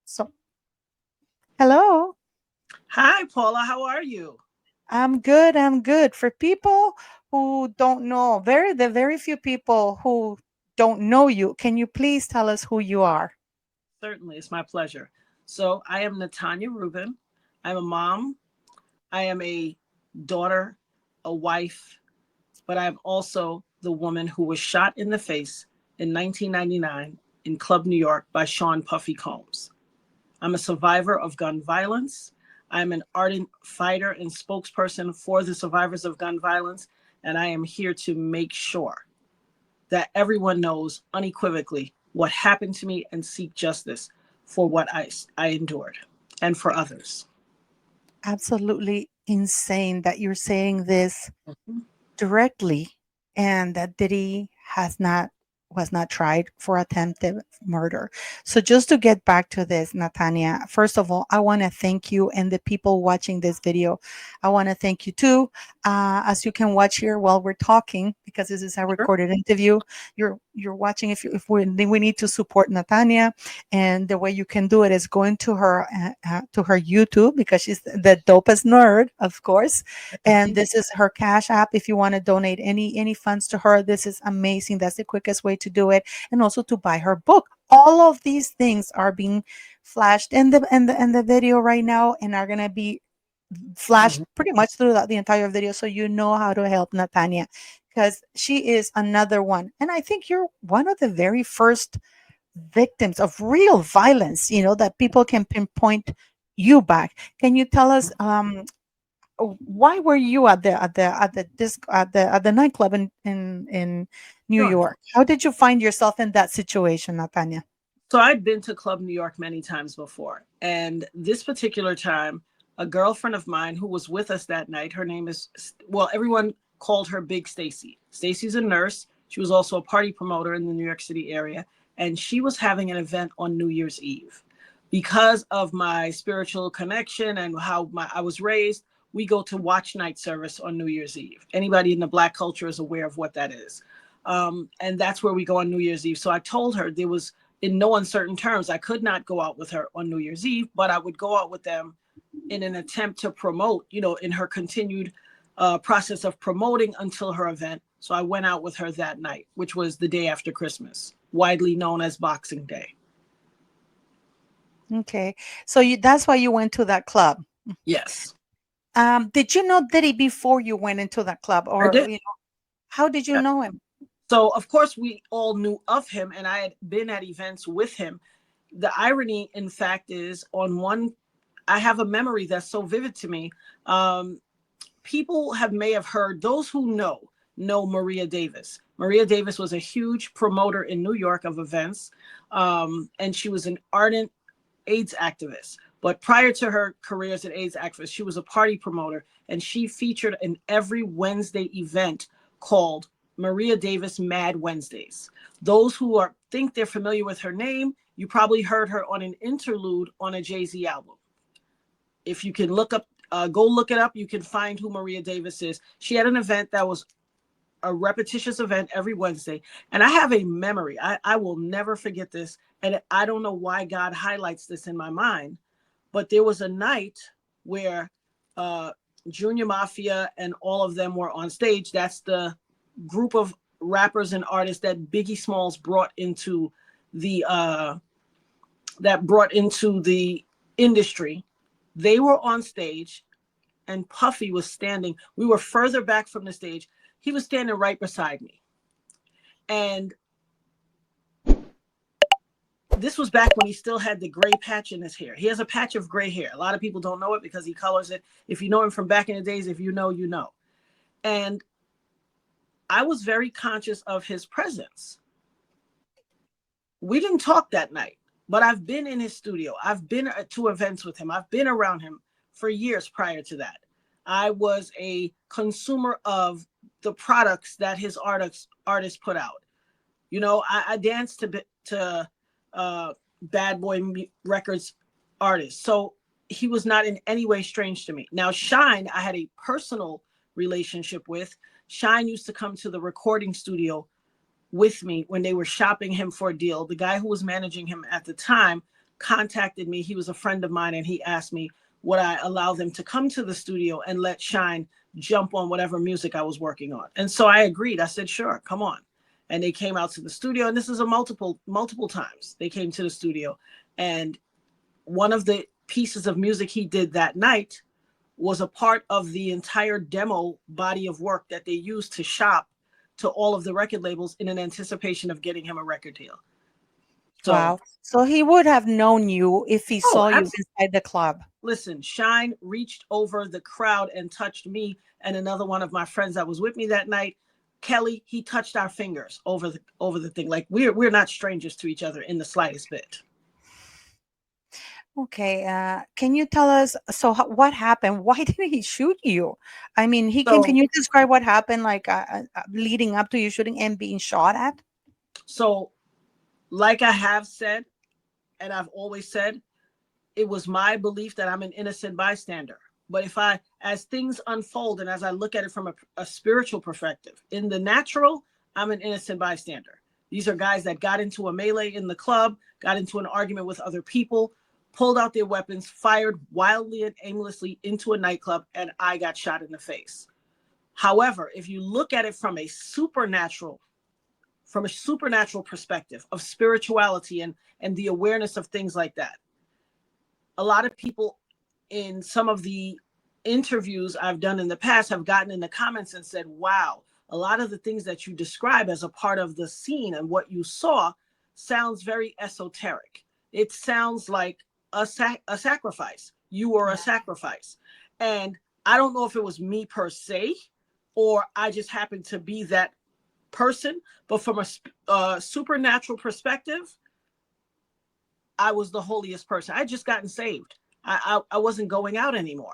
So, hello. Hi, Paula. How are you? I'm good. I'm good. For people who don't know, the very few people who don't know you, can you please tell us who you are? Certainly, it's my pleasure. So, I am Natania Reuben. I'm a mom. I am a daughter, a wife, but I'm also the woman who was shot in the face in 1999 in Club New York by Sean Puffy Combs. I'm a survivor of gun violence. I'm an ardent fighter and spokesperson for the survivors of gun violence, and I am here to make sure that everyone knows unequivocally what happened to me and seek justice for what I endured and for others. Absolutely insane that you're saying this Mhm. directly and that Diddy has not was not tried for attempted murder. So just to get back to this, Natania, first of all, I want to thank you and the people watching this video. I want to thank you too. As you can watch here while we're talking, because this is a Sure. recorded interview, you're watching. If we need to support Natania, and the way you can do it is going to her YouTube because she's the dopest nerd, of course, and this is her cash app if you want to donate any funds to her. This is amazing. That's the quickest way to do it, and also to buy her book. All of these things are being flashed in the video right now and are going to be flashed Mhm. pretty much throughout the entire video, so you know how to help Natania, because she is another one, and I think you're one of the very first victims of real violence, that people can pinpoint you back. Can you tell us, why were you at the nightclub in New Sure. York? How did you find yourself in that situation, Natanya? So I'd been to Club New York many times before. And this particular time, a girlfriend of mine who was with us that night, her name is, well, everyone called her Big Stacy. Stacy's a nurse. She was also a party promoter in the New York City area. And she was having an event on New Year's Eve. Because of my spiritual connection and how I was raised, we go to watch night service on New Year's Eve. Anybody in the Black culture is aware of what that is. And that's where we go on New Year's Eve. So I told her there was, in no uncertain terms, I could not go out with her on New Year's Eve, but I would go out with them in an attempt to promote, in her continued process of promoting until her event. So I went out with her that night, which was the day after Christmas, widely known as Boxing Day. Okay, so that's why you went to that club. Yes, Did you know Diddy before you went into that club, I or did. how did you Yeah. know him? So, of course, we all knew of him, and I had been at events with him. The irony, in fact, is on one, I have a memory that's so vivid to me. Um, People may have heard, those who know Maria Davis. Maria Davis was a huge promoter in New York of events, and she was an ardent AIDS activist. But prior to her career as an AIDS activist, she was a party promoter, and she featured in every Wednesday event called Maria Davis Mad Wednesdays. Those who think they're familiar with her name, you probably heard her on an interlude on a Jay-Z album. If you can go look it up, you can find who Maria Davis is. She had an event that was a repetitious event every Wednesday. And I have a memory. I will never forget this. And I don't know why God highlights this in my mind, but there was a night where uh, Junior Mafia and all of them were on stage. That's the group of rappers and artists that Biggie Smalls the uh, brought into the industry. They were on stage and Puffy was standing. We were further back from the stage. He was standing right beside me. And this was back when he still had the gray patch in his hair. He has a patch of gray hair. A lot of people don't know it because he colors it. If you know him from back in the days, if you know, you know. And I was very conscious of his presence. We didn't talk that night, but I've been in his studio. I've been to events with him. I've been around him for years prior to that. I was a consumer of the products that his artists put out. I danced to Bad Boy Records artists. So he was not in any way strange to me. Now, Shine, I had a personal relationship with. Shine used to come to the recording studio with me when they were shopping him for a deal. The guy who was managing him at the time contacted me. He was a friend of mine, and he asked me would I allow them to come to the studio and let Shine jump on whatever music I was working on. And so I agreed. I said, sure, come on. And they came out to the studio, and this is a multiple times they came to the studio. And one of the pieces of music he did that night was a part of the entire demo body of work that they used to shop to all of the record labels in an anticipation of getting him a record deal. So, Wow. So he would have known you if he oh, saw you absolutely. inside the club. Listen, Shine reached over the crowd and touched me and another one of my friends that was with me that night. Kelly, he touched our fingers over the thing. Like we're not strangers to each other in the slightest bit. Okay. Can you tell us? So, what happened? Why did he shoot you? I mean, he came. Can So you describe what happened, like leading up to you shooting and being shot at? so like I have said, and I've always said, it was my belief that I'm an innocent bystander. But if I, as things unfold and as I look at it from a spiritual perspective, in the natural, I'm an innocent bystander. These are guys that got into a melee in the club, got into an argument with other people, pulled out their weapons, fired wildly and aimlessly into a nightclub, and I got shot in the face. However, if you look at it from a supernatural perspective of spirituality and the awareness of things like that, a lot of people in some of the interviews I've done in the past have gotten in the comments and said, wow, a lot of the things that you describe as a part of the scene and what you saw sounds very esoteric. It sounds like a sacrifice. You were a Yeah. sacrifice. And I don't know if it was me per se, or I just happened to be that person, but from a supernatural perspective, I was the holiest person. I had just gotten saved. I wasn't going out anymore.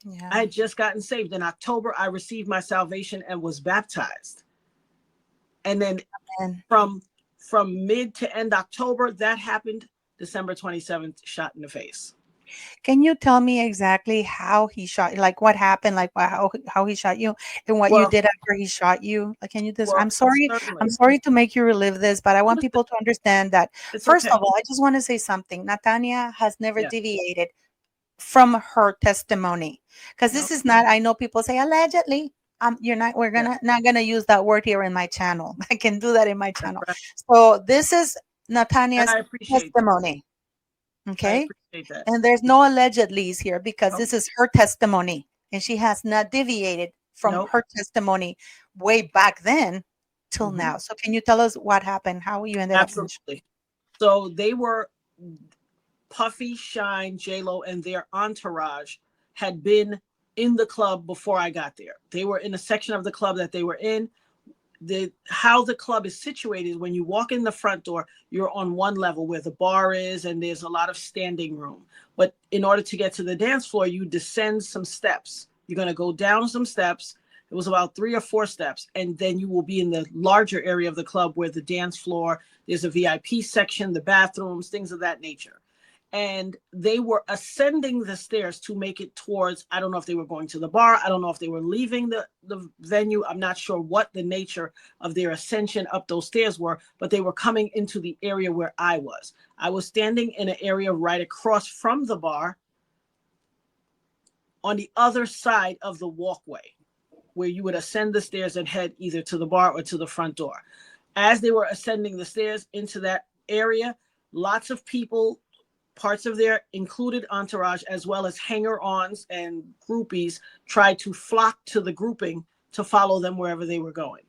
I Yeah. had just gotten saved. In October, I received my salvation and was baptized. And then And from mid to end October, that happened. December 27th, shot in the face. can you tell me exactly how he shot? Like what happened? Like how he shot you and what you Well, did after he shot you? Like, can you just? well, I'm sorry. I'm certainly. sorry to make you relive this, but I want people to understand that. It's First okay. of all, I just want to say something. Natania has never Yeah. deviated from her testimony, because No. this is not. I know people say allegedly. You're not. We're Yeah. gonna not gonna use that word here in my channel. I can do that in my channel. Right. So this is And Natania's I appreciate that. testimony. I Okay. appreciate that. And there's no allegedlys here because Nope. this is her testimony and she has not deviated from Nope. her testimony way back then till Hmm. now. So can you tell us what happened, how you ended up in the Absolutely. So they were Puffy, Shine, J Lo, and their entourage had been in the club before I got there. They were in a section of the club that they were in. How the club is situated, when you walk in the front door, you're on one level where the bar is and there's a lot of standing room. But in order to get to the dance floor, you descend some steps. You're going to go down some steps. It was about 3 or 4 steps, and then you will be in the larger area of the club where the dance floor, there's a VIP section, the bathrooms, things of that nature. And they were ascending the stairs to make it towards, I don't know if they were going to the bar, I don't know if they were leaving the venue, I'm not sure what the nature of their ascension up those stairs were, but they were coming into the area where I was standing in an area right across from the bar on the other side of the walkway where you would ascend the stairs and head either to the bar or to the front door. As they were ascending the stairs into that area, lots of people, parts of their included entourage, as well as hanger-ons and groupies, tried to flock to the grouping to follow them wherever they were going.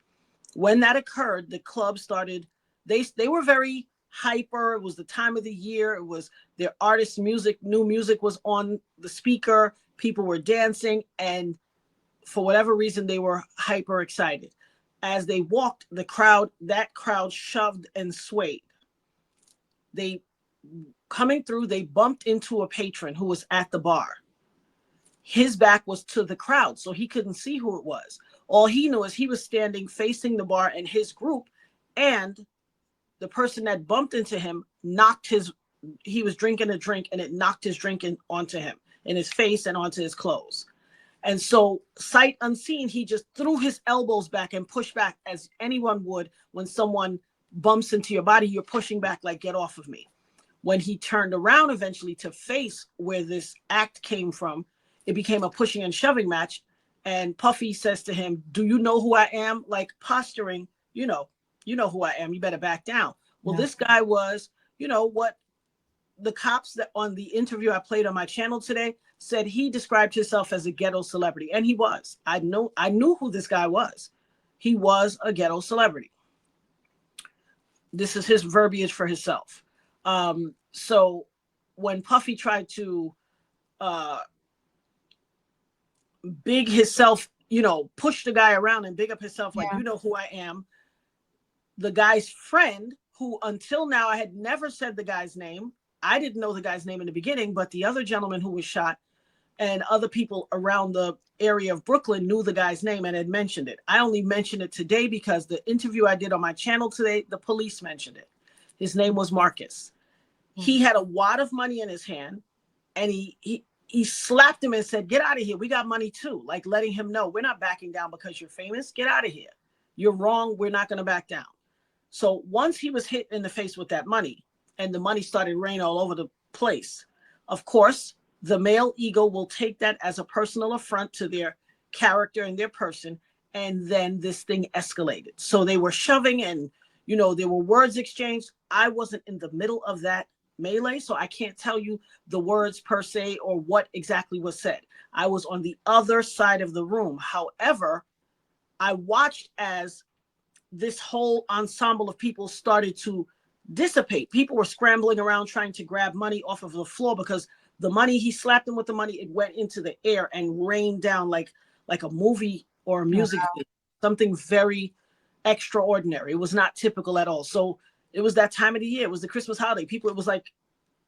When that occurred, the club started, they were very hyper. It was the time of the year. It was their artist music, new music was on the speaker. People were dancing, and for whatever reason, they were hyper excited. As they walked, that crowd shoved and swayed. They coming through, they bumped into a patron who was at the bar. His back was to the crowd, so he couldn't see who it was. All he knew is he was standing facing the bar and his group, and the person that bumped into him he was drinking a drink and it knocked his drink onto him, in his face and onto his clothes. And so, sight unseen, he just threw his elbows back and pushed back as anyone would when someone bumps into your body. You're pushing back like, get off of me. When he turned around eventually to face where this act came from, it became a pushing and shoving match. And Puffy says to him, "Do you know who I am?" Like posturing, you know who I am. You better back down. Well, Yeah. this guy was, what the cops that on the interview I played on my channel today said he described himself as a ghetto celebrity, and he was. I knew who this guy was. He was a ghetto celebrity. This is his verbiage for himself. So when Puffy tried to uh, big himself, push the guy around and big up himself, like, Yeah. you know who I am, the guy's friend, who until now I had never said the guy's name. I didn't know the guy's name in the beginning, but the other gentleman who was shot and other people around the area of Brooklyn knew the guy's name and had mentioned it. I only mentioned it today because the interview I did on my channel today, the police mentioned it. His name was Marcus. He had a wad of money in his hand, and he slapped him and said, "Get out of here. We got money too." Like letting him know, we're not backing down because you're famous. Get out of here. You're wrong. We're not going to back down. So once he was hit in the face with that money and the money started raining all over the place, of course, the male ego will take that as a personal affront to their character and their person. And then this thing escalated. So they were shoving and, there were words exchanged. I wasn't in the middle of that melee, so I can't tell you the words per se or what exactly was said. I was on the other side of the room. However, I watched as this whole ensemble of people started to dissipate. People were scrambling around trying to grab money off of the floor because the money, he slapped them with the money, it went into the air and rained down like a movie or a music Wow. video, something very extraordinary. It was not typical at all. So it was that time of the year. It was the Christmas holiday. People, it was like,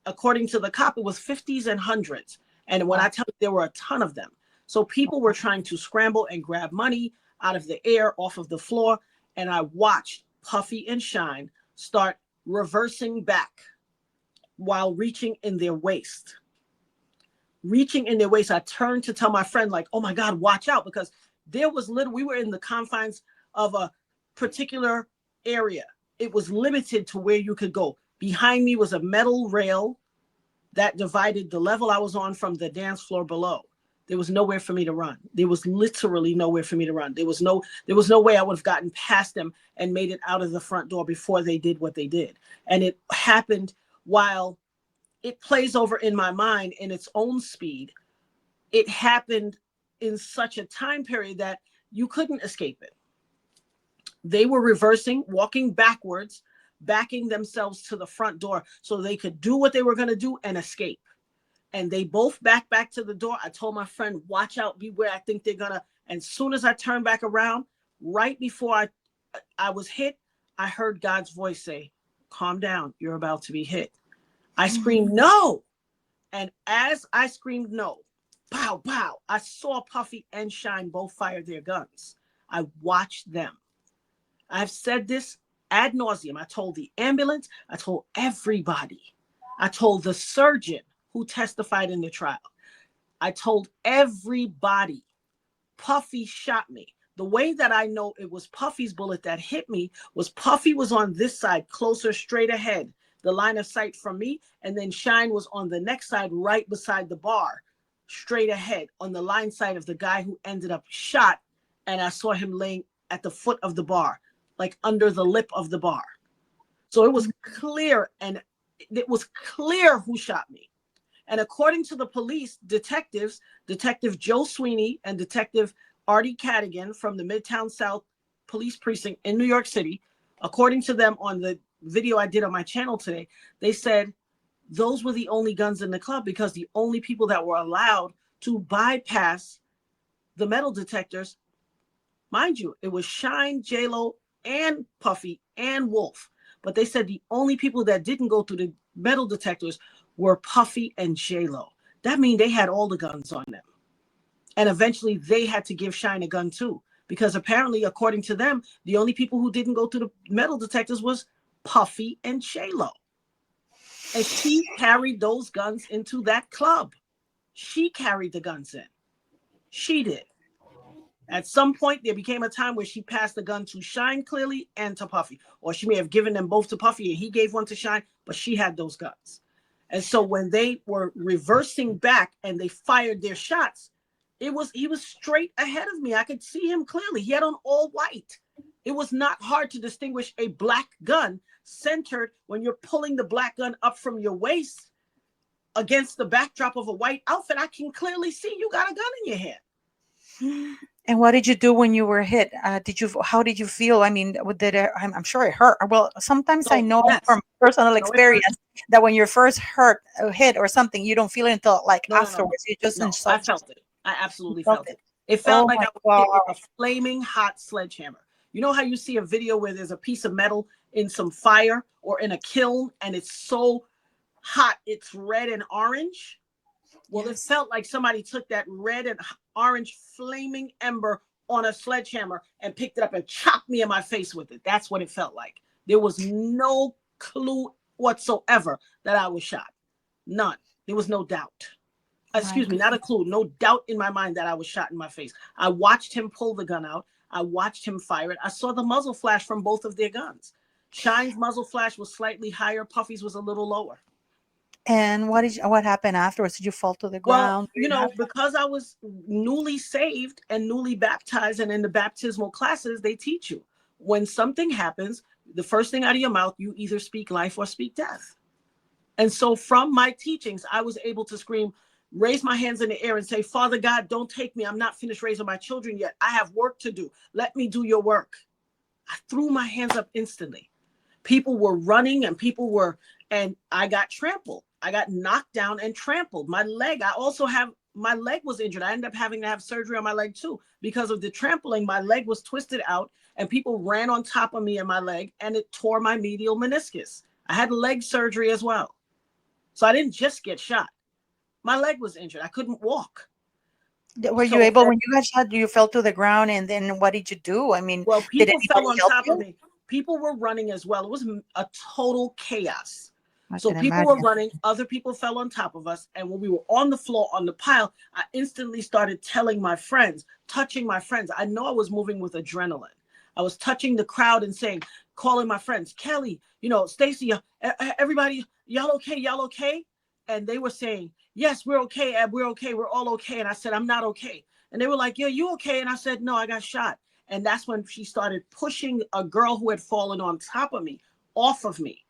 according to the cop, it was 50s and hundreds. And when Wow. I tell you, there were a ton of them. So people were trying to scramble and grab money out of the air, off of the floor. And I watched Puffy and Shine start reversing back while reaching in their waist. Reaching in their waist. I turned to tell my friend, like, "Oh my God, watch out," because we were in the confines of a particular area. It was limited to where you could go. Behind me was a metal rail that divided the level I was on from the dance floor below. There was nowhere for me to run. There was literally nowhere for me to run. There was no way I would have gotten past them and made it out of the front door before they did what they did. And it happened while it plays over in my mind in its own speed. It happened in such a time period that you couldn't escape it. They were reversing, walking backwards, backing themselves to the front door so they could do what they were going to do and escape. And they both backed back to the door. I told my friend, "Watch out, beware. I think they're going to." And soon as I turned back around, right before I was hit, I heard God's voice say, "Calm down. You're about to be hit." I screamed, "No." And as I screamed, "No," pow, pow, I saw Puffy and Shine both fire their guns. I watched them. I've said this ad nauseum. I told the ambulance. I told everybody. I told the surgeon who testified in the trial. I told everybody. Puffy shot me. The way that I know it was Puffy's bullet that hit me was Puffy was on this side, closer, straight ahead, the line of sight from me. And then Shine was on the next side, right beside the bar, straight ahead on the line side of the guy who ended up shot. And I saw him laying at the foot of the bar, like under the lip of the bar. So it was clear, and it was clear who shot me. And according to the police detectives, Detective Joe Sweeney and Detective Artie Cadigan from the Midtown South Police Precinct in New York City, according to them on the video I did on my channel today, they said those were the only guns in the club because the only people that were allowed to bypass the metal detectors, mind you, it was Shine, J-Lo, and Puffy, and Wolf. But they said the only people that didn't go through the metal detectors were Puffy and J-Lo. That means they had all the guns on them. And eventually they had to give Shine a gun too. Because apparently, according to them, the only people who didn't go through the metal detectors was Puffy and J-Lo. And she carried those guns into that club. She carried the guns in. She did. At some point, there became a time where she passed the gun to Shine clearly and to Puffy. Or she may have given them both to Puffy and he gave one to Shine, but she had those guns. And so when they were reversing back and they fired their shots, he was straight ahead of me. I could see him clearly. He had on all white. It was not hard to distinguish a black gun centered when you're pulling the black gun up from your waist against the backdrop of a white outfit. I can clearly see you got a gun in your hand. And what did you do when you were hit? How did you feel? I mean, I'm sure it hurt. Well, sometimes I So know yes, from personal no, it hurt. experience that when you're first hurt, hit or something, you don't feel it until like No. afterwards. You just in No, I such, felt it. I you absolutely felt felt it. it. It felt Oh like my I was hit with a God. flaming hot sledgehammer. You know how you see a video where there's a piece of metal in some fire or in a kiln and it's so hot, it's red and orange? Well, it Yes. felt like somebody took that red and orange flaming ember on a sledgehammer and picked it up and chopped me in my face with it. That's what it felt like. There was no clue whatsoever that I was shot. None. There was no doubt. My Excuse me, not a goodness. clue. No doubt in my mind that I was shot in my face. I watched him pull the gun out. I watched him fire it. I saw the muzzle flash from both of their guns. Shine's muzzle flash was slightly higher. Puffy's was a little lower. And what happened afterwards? Did you fall to the Well, ground? you know, because I was newly saved and newly baptized, and in the baptismal classes, they teach you when something happens, the first thing out of your mouth, you either speak life or speak death. And so from my teachings, I was able to scream, raise my hands in the air and say, Father God, don't take me. I'm not finished raising my children yet. I have work to do. Let me do your work. I threw my hands up instantly. People were running and I got trampled. I got knocked down and trampled. My leg was injured. I ended up having to have surgery on my leg too. Because of the trampling, my leg was twisted out and people ran on top of me and my leg and it tore my medial meniscus. I had leg surgery as well. So I didn't just get shot. My leg was injured. I couldn't walk. Were you So, able, when you got shot, you fell to the ground, and then what did you do? I mean, well, did people fell anybody on help top of you? me. People were running as well. It was a total chaos. I So can people were imagine. running, other people fell on top of us. And when we were on the floor, on the pile, I instantly started telling my friends, touching my friends. I know I was moving with adrenaline. I was touching the crowd and saying, calling my friends, Kelly, Stacy, everybody, y'all okay? Y'all okay? And they were saying, yes, we're okay, Eb, we're okay, we're all okay. And I said, I'm not okay. And they were like, yeah, you okay? And I said, no, I got shot. And that's when she started pushing a girl who had fallen on top of me off of me.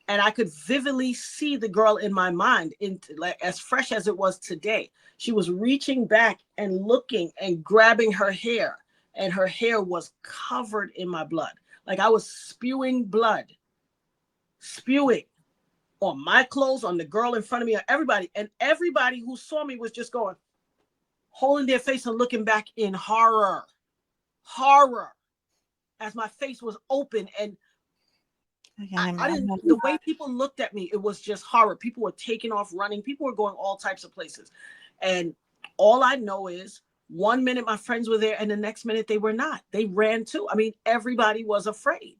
And I could vividly see the girl in my mind, like as fresh as it was today. She was reaching back and looking and grabbing her hair, and her hair was covered in my blood. Like I was spewing blood, spewing on my clothes, on the girl in front of me, on everybody. And everybody who saw me was just going, holding their face and looking back in horror, as my face was open. And I can I didn't, imagine. the way people looked at me, it was just horror. People were taking off running. People were going all types of places. And all I know is 1 minute my friends were there and the next minute they were not. They ran too. I mean, everybody was afraid.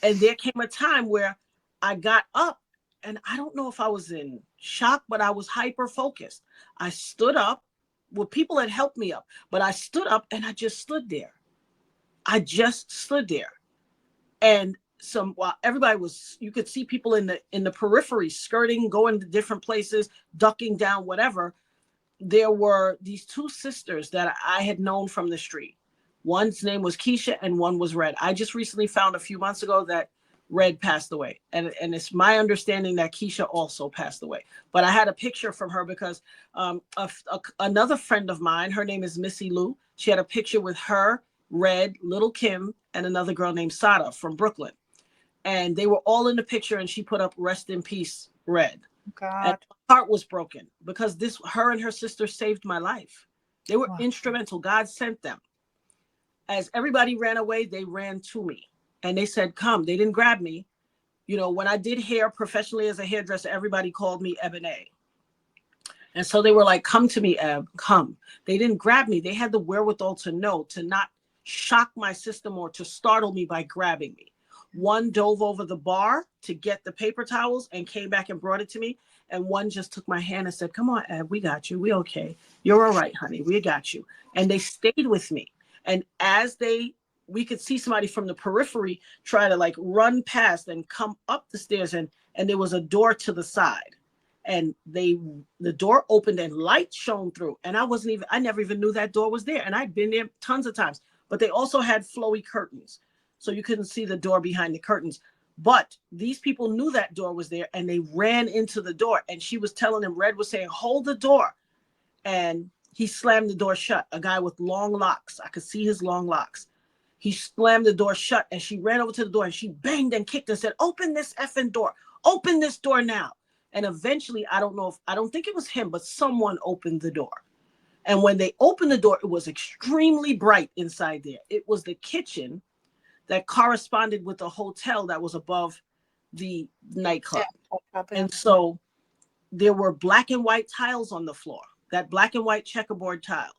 And there came a time where I got up and I don't know if I was in shock, but I was hyper focused. I stood up. Well, people had helped me up, but I stood up and I just stood there. I just stood there. And while everybody was, you could see people in the periphery skirting, going to different places, ducking down, whatever. There were these two sisters that I had known from the street. One's name was Keisha and one was Red. I just recently found a few months ago that Red passed away. And it's my understanding that Keisha also passed away. But I had a picture from her because another friend of mine, her name is Missy Lou. She had a picture with her, Red, Little Kim, and another girl named Sada from Brooklyn. And they were all in the picture and she put up rest in peace, Red. And God. my heart was broken because her and her sister saved my life. They were Wow. instrumental. God sent them. As everybody ran away, they ran to me and they said, come. They didn't grab me. When I did hair professionally as a hairdresser, everybody called me Ebony. And so they were like, come to me, Eb, come. They didn't grab me. They had the wherewithal to know, to not shock my system or to startle me by grabbing me. One dove over the bar to get the paper towels and came back and brought it to me. And one just took my hand and said, come on, Eb, we got you. We okay. You're all right, honey. We got you. And they stayed with me. And as they we could see somebody from the periphery try to like run past and come up the stairs, and there was a door to the side, and the door opened and light shone through, and I never even knew that door was there, and I'd been there tons of times. But they also had flowy curtains, so you couldn't see the door behind the curtains. But these people knew that door was there, and they ran into the door, and she was telling them, Red was saying, hold the door. And he slammed the door shut. A guy with long locks. I could see his long locks. He slammed the door shut, and she ran over to the door, and she banged and kicked and said, open this effing door. Open this door now. And eventually, I don't think it was him, but someone opened the door. And when they opened the door, it was extremely bright inside there. It was the kitchen that corresponded with the hotel that was above the nightclub. Yeah. And so there were black and white tiles on the floor, that black and white checkerboard tile.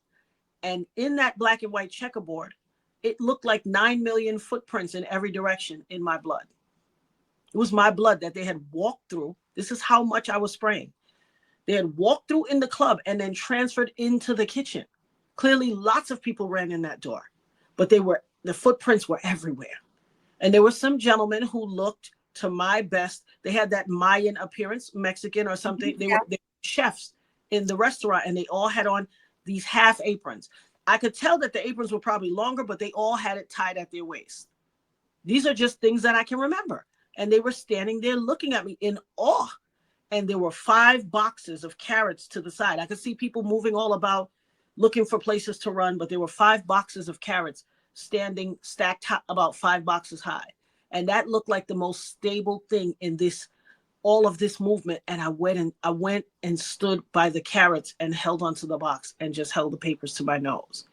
And in that black and white checkerboard, it looked like 9 million footprints in every direction in my blood. It was my blood that they had walked through. This is how much I was spraying. They had walked through in the club and then transferred into the kitchen. Clearly, lots of people ran in that door, but the footprints were everywhere. And there were some gentlemen who looked, to my best, they had that Mayan appearance, Mexican or something. They were chefs in the restaurant, and they all had on these half aprons. I could tell that the aprons were probably longer, but they all had it tied at their waist. These are just things that I can remember. And they were standing there looking at me in awe. And there were 5 boxes of carrots to the side. I could see people moving all about, looking for places to run, but there were 5 boxes of carrots standing stacked about 5 boxes high. And that looked like the most stable thing in all of this movement. And I went and stood by the carrots and held onto the box and just held the papers to my nose.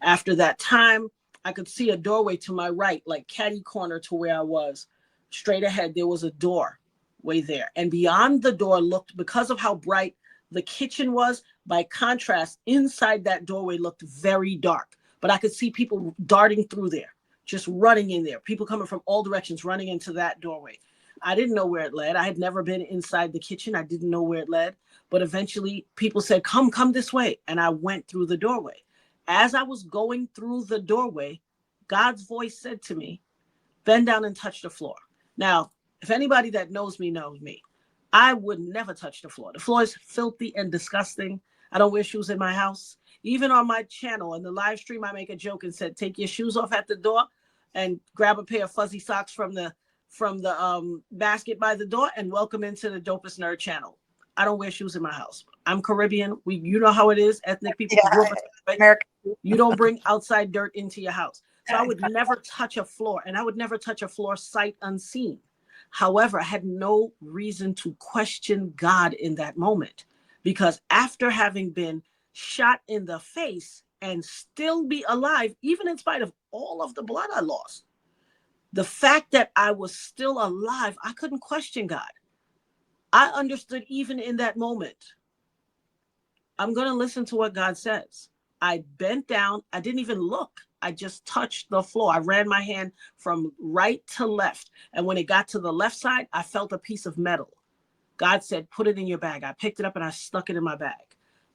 After that time, I could see a doorway to my right, like catty corner to where I was. Straight ahead, there was a doorway there. And beyond the door looked, because of how bright the kitchen was, by contrast, inside that doorway looked very dark. But I could see people darting through there, just running in there. People coming from all directions, running into that doorway. I didn't know where it led. I had never been inside the kitchen. I didn't know where it led. But eventually people said, come this way. And I went through the doorway. As I was going through the doorway, God's voice said to me, bend down and touch the floor. Now, if anybody that knows me, I would never touch the floor. The floor is filthy and disgusting. I don't wear shoes in my house. Even on my channel, in the live stream, I make a joke and said, take your shoes off at the door and grab a pair of fuzzy socks from the basket by the door and welcome into the Dopest Nerd channel. I don't wear shoes in my house. I'm Caribbean. You know how it is. Ethnic people. You don't bring outside dirt into your house. So I would never touch a floor, and I would never touch a floor sight unseen. However, I had no reason to question God in that moment, because after having been shot in the face and still be alive, even in spite of all of the blood I lost, the fact that I was still alive, I couldn't question God. I understood even in that moment, I'm going to listen to what God says. I bent down. I didn't even look. I just touched the floor. I ran my hand from right to left. And when it got to the left side, I felt a piece of metal. God said, put it in your bag. I picked it up and I stuck it in my bag.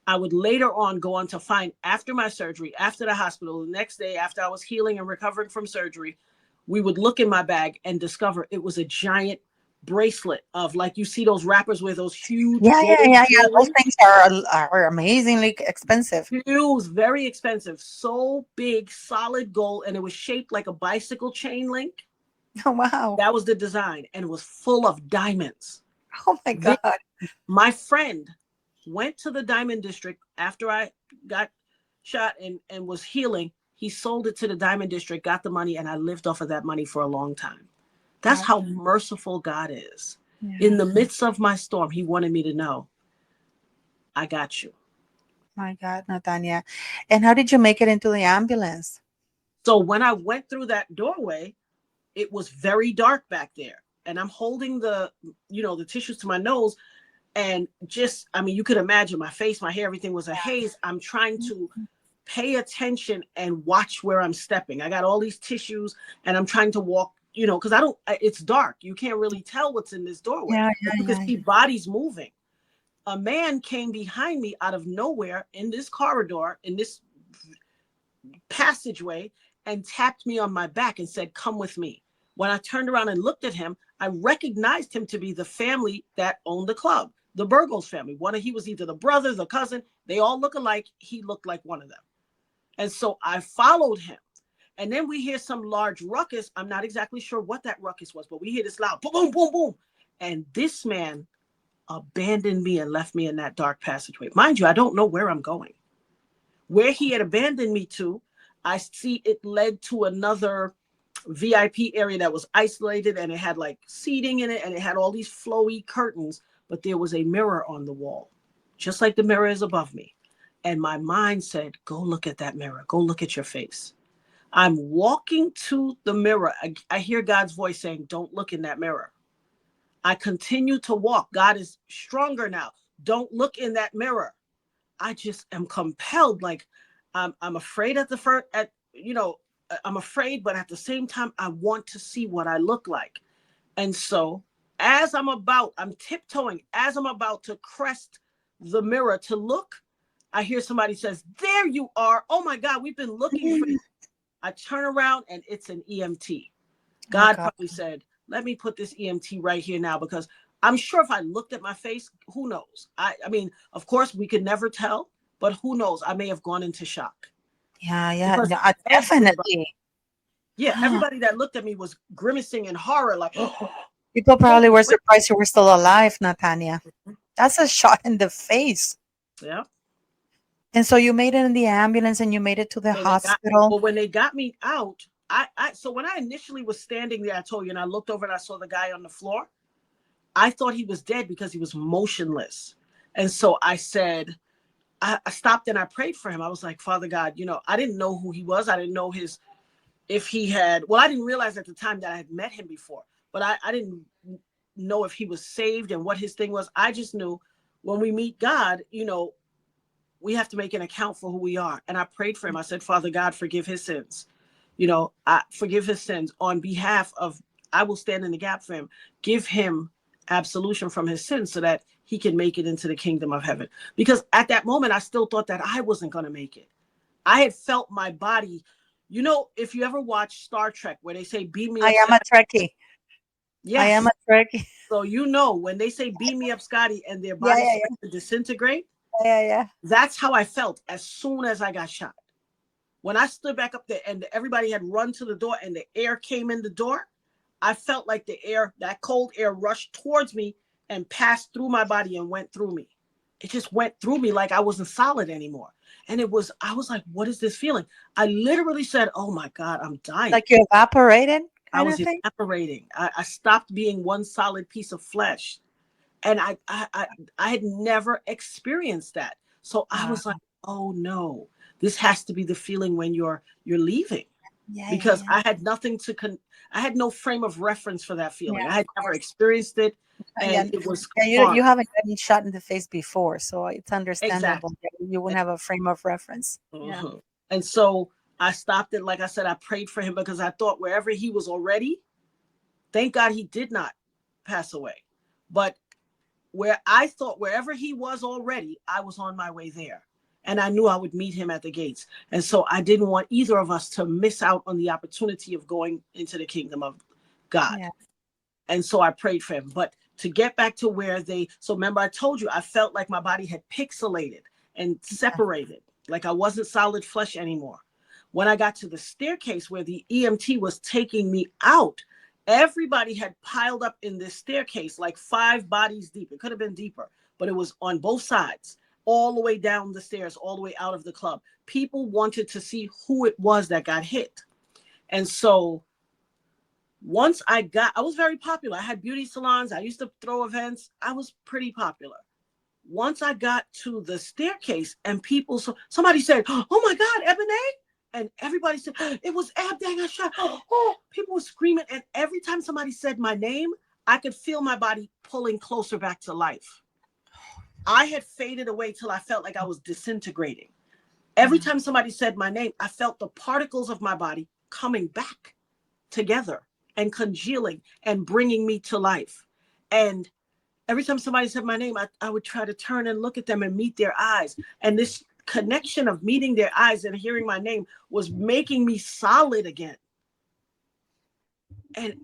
I would later on go on to find, after my surgery, after the hospital, the next day after I was healing and recovering from surgery, we would look in my bag and discover it was a giant bracelet of, like, you see those rappers with those huge yeah. Those things are amazingly expensive. Huge, very expensive, so big, solid gold, and it was shaped like a bicycle chain link. Oh wow! That was the design, and it was full of diamonds. Oh my God! Then my friend went to the diamond district after I got shot and was healing. He sold it to the diamond district, got the money, and I lived off of that money for a long time. That's how merciful God is. Yeah. In the midst of my storm, he wanted me to know, I got you. My God, Natania. And how did you make it into the ambulance? So when I went through that doorway, it was very dark back there. And I'm holding the tissues to my nose. And just, I mean, you could imagine my face, my hair, everything was a haze. I'm trying to pay attention and watch where I'm stepping. I got all these tissues and I'm trying to walk, because it's dark. You can't really tell what's in this doorway. You can see bodies moving. A man came behind me out of nowhere in this corridor, in this passageway, and tapped me on my back and said, "Come with me." When I turned around and looked at him, I recognized him to be the family that owned the club, the Burgos family. He was either the brother, the cousin. They all look alike. He looked like one of them. And so I followed him. And then we hear some large ruckus. I'm not exactly sure what that ruckus was, but we hear this loud boom, boom, boom, boom. And this man abandoned me and left me in that dark passageway. Mind you, I don't know where I'm going. Where he had abandoned me to, I see it led to another VIP area that was isolated, and it had like seating in it, and it had all these flowy curtains, but there was a mirror on the wall, just like the mirror is above me. And my mind said, go look at that mirror. Go look at your face. I'm walking to the mirror. I hear God's voice saying, don't look in that mirror. I continue to walk. God is stronger now. Don't look in that mirror. I just am compelled. Like I'm afraid at the first, I'm afraid, but at the same time, I want to see what I look like. And so I'm tiptoeing, as I'm about to crest the mirror to look, I hear somebody says, there you are. Oh my God, we've been looking for you. I turn around and it's an EMT. God probably said, let me put this EMT right here now, because I'm sure if I looked at my face, who knows? I mean, of course, we could never tell, but who knows? I may have gone into shock. Yeah, Because no, everybody, definitely. everybody that looked at me was grimacing in horror, like, People oh, probably were wait. surprised you were still alive, Natania. That's a shot in the face. Yeah. And so you made it in the ambulance and you made it to the hospital. When they got me out, so when I initially was standing there, I told you, and I looked over and I saw the guy on the floor. I thought he was dead because he was motionless. And so I said, I stopped and I prayed for him. I was like, Father God, I didn't know who he was. I didn't know I didn't realize at the time that I had met him before, but I didn't know if he was saved and what his thing was. I just knew when we meet God, we have to make an account for who we are. And I prayed for him. I said, Father God, forgive his sins. I forgive his sins on behalf of, I will stand in the gap for him. Give him absolution from his sins so that he can make it into the kingdom of heaven. Because at that moment, I still thought that I wasn't going to make it. I had felt my body. If you ever watch Star Trek where they say, beam me I up, am a Scotty. Trekkie. I am Yes. a Trekkie. So, when they say, beam me up, Scotty, and their Yeah, bodies yeah, start to disintegrate, yeah, yeah. that's how I felt as soon as I got shot. When I stood back up there and everybody had run to the door and the air came in the door, I felt like that cold air rushed towards me and passed through my body and went through me. It just went through me like I wasn't solid anymore. And I was like, what is this feeling? I literally said, oh my God, I'm dying. Like you evaporated I kind was of thing? evaporating. I stopped being one solid piece of flesh. And I had never experienced that. So I Wow. was like, oh no, this has to be the feeling when you're leaving, Yeah, yeah, because yeah. I had nothing I had no frame of reference for that Yeah, feeling. I of had never course. experienced it, Yeah, and it was yeah, hard. you haven't gotten shot in the face before, so it's understandable Exactly. that you wouldn't have a frame of reference. Yeah. Mhm. And so I stopped it. Like I said, I prayed for him because I thought wherever he was already, thank God he did not pass away. But where I thought wherever he was already, I was on my way there. And I knew I would meet him at the gates. And so I didn't want either of us to miss out on the opportunity of going into the kingdom of God. Yeah. And so I prayed for him. But to get back to so remember, I told you, I felt like my body had pixelated and separated, like I wasn't solid flesh anymore. When I got to the staircase where the EMT was taking me out, everybody had piled up in this staircase, like 5 bodies deep. It could have been deeper, but it was on both sides, all the way down the stairs, all the way out of the club. People wanted to see who it was that got hit. And so I was very popular. I had beauty salons. I used to throw events. I was pretty popular. Once I got to the staircase and somebody said, oh my God, Ebony. And everybody said, it was Abdang I shot. Oh, people were screaming. And every time somebody said my name, I could feel my body pulling closer back to life. I had faded away till I felt like I was disintegrating. Every time somebody said my name, I felt the particles of my body coming back together and congealing and bringing me to life. And every time somebody said my name, I would try to turn and look at them and meet their eyes. And this connection of meeting their eyes and hearing my name was making me solid again. And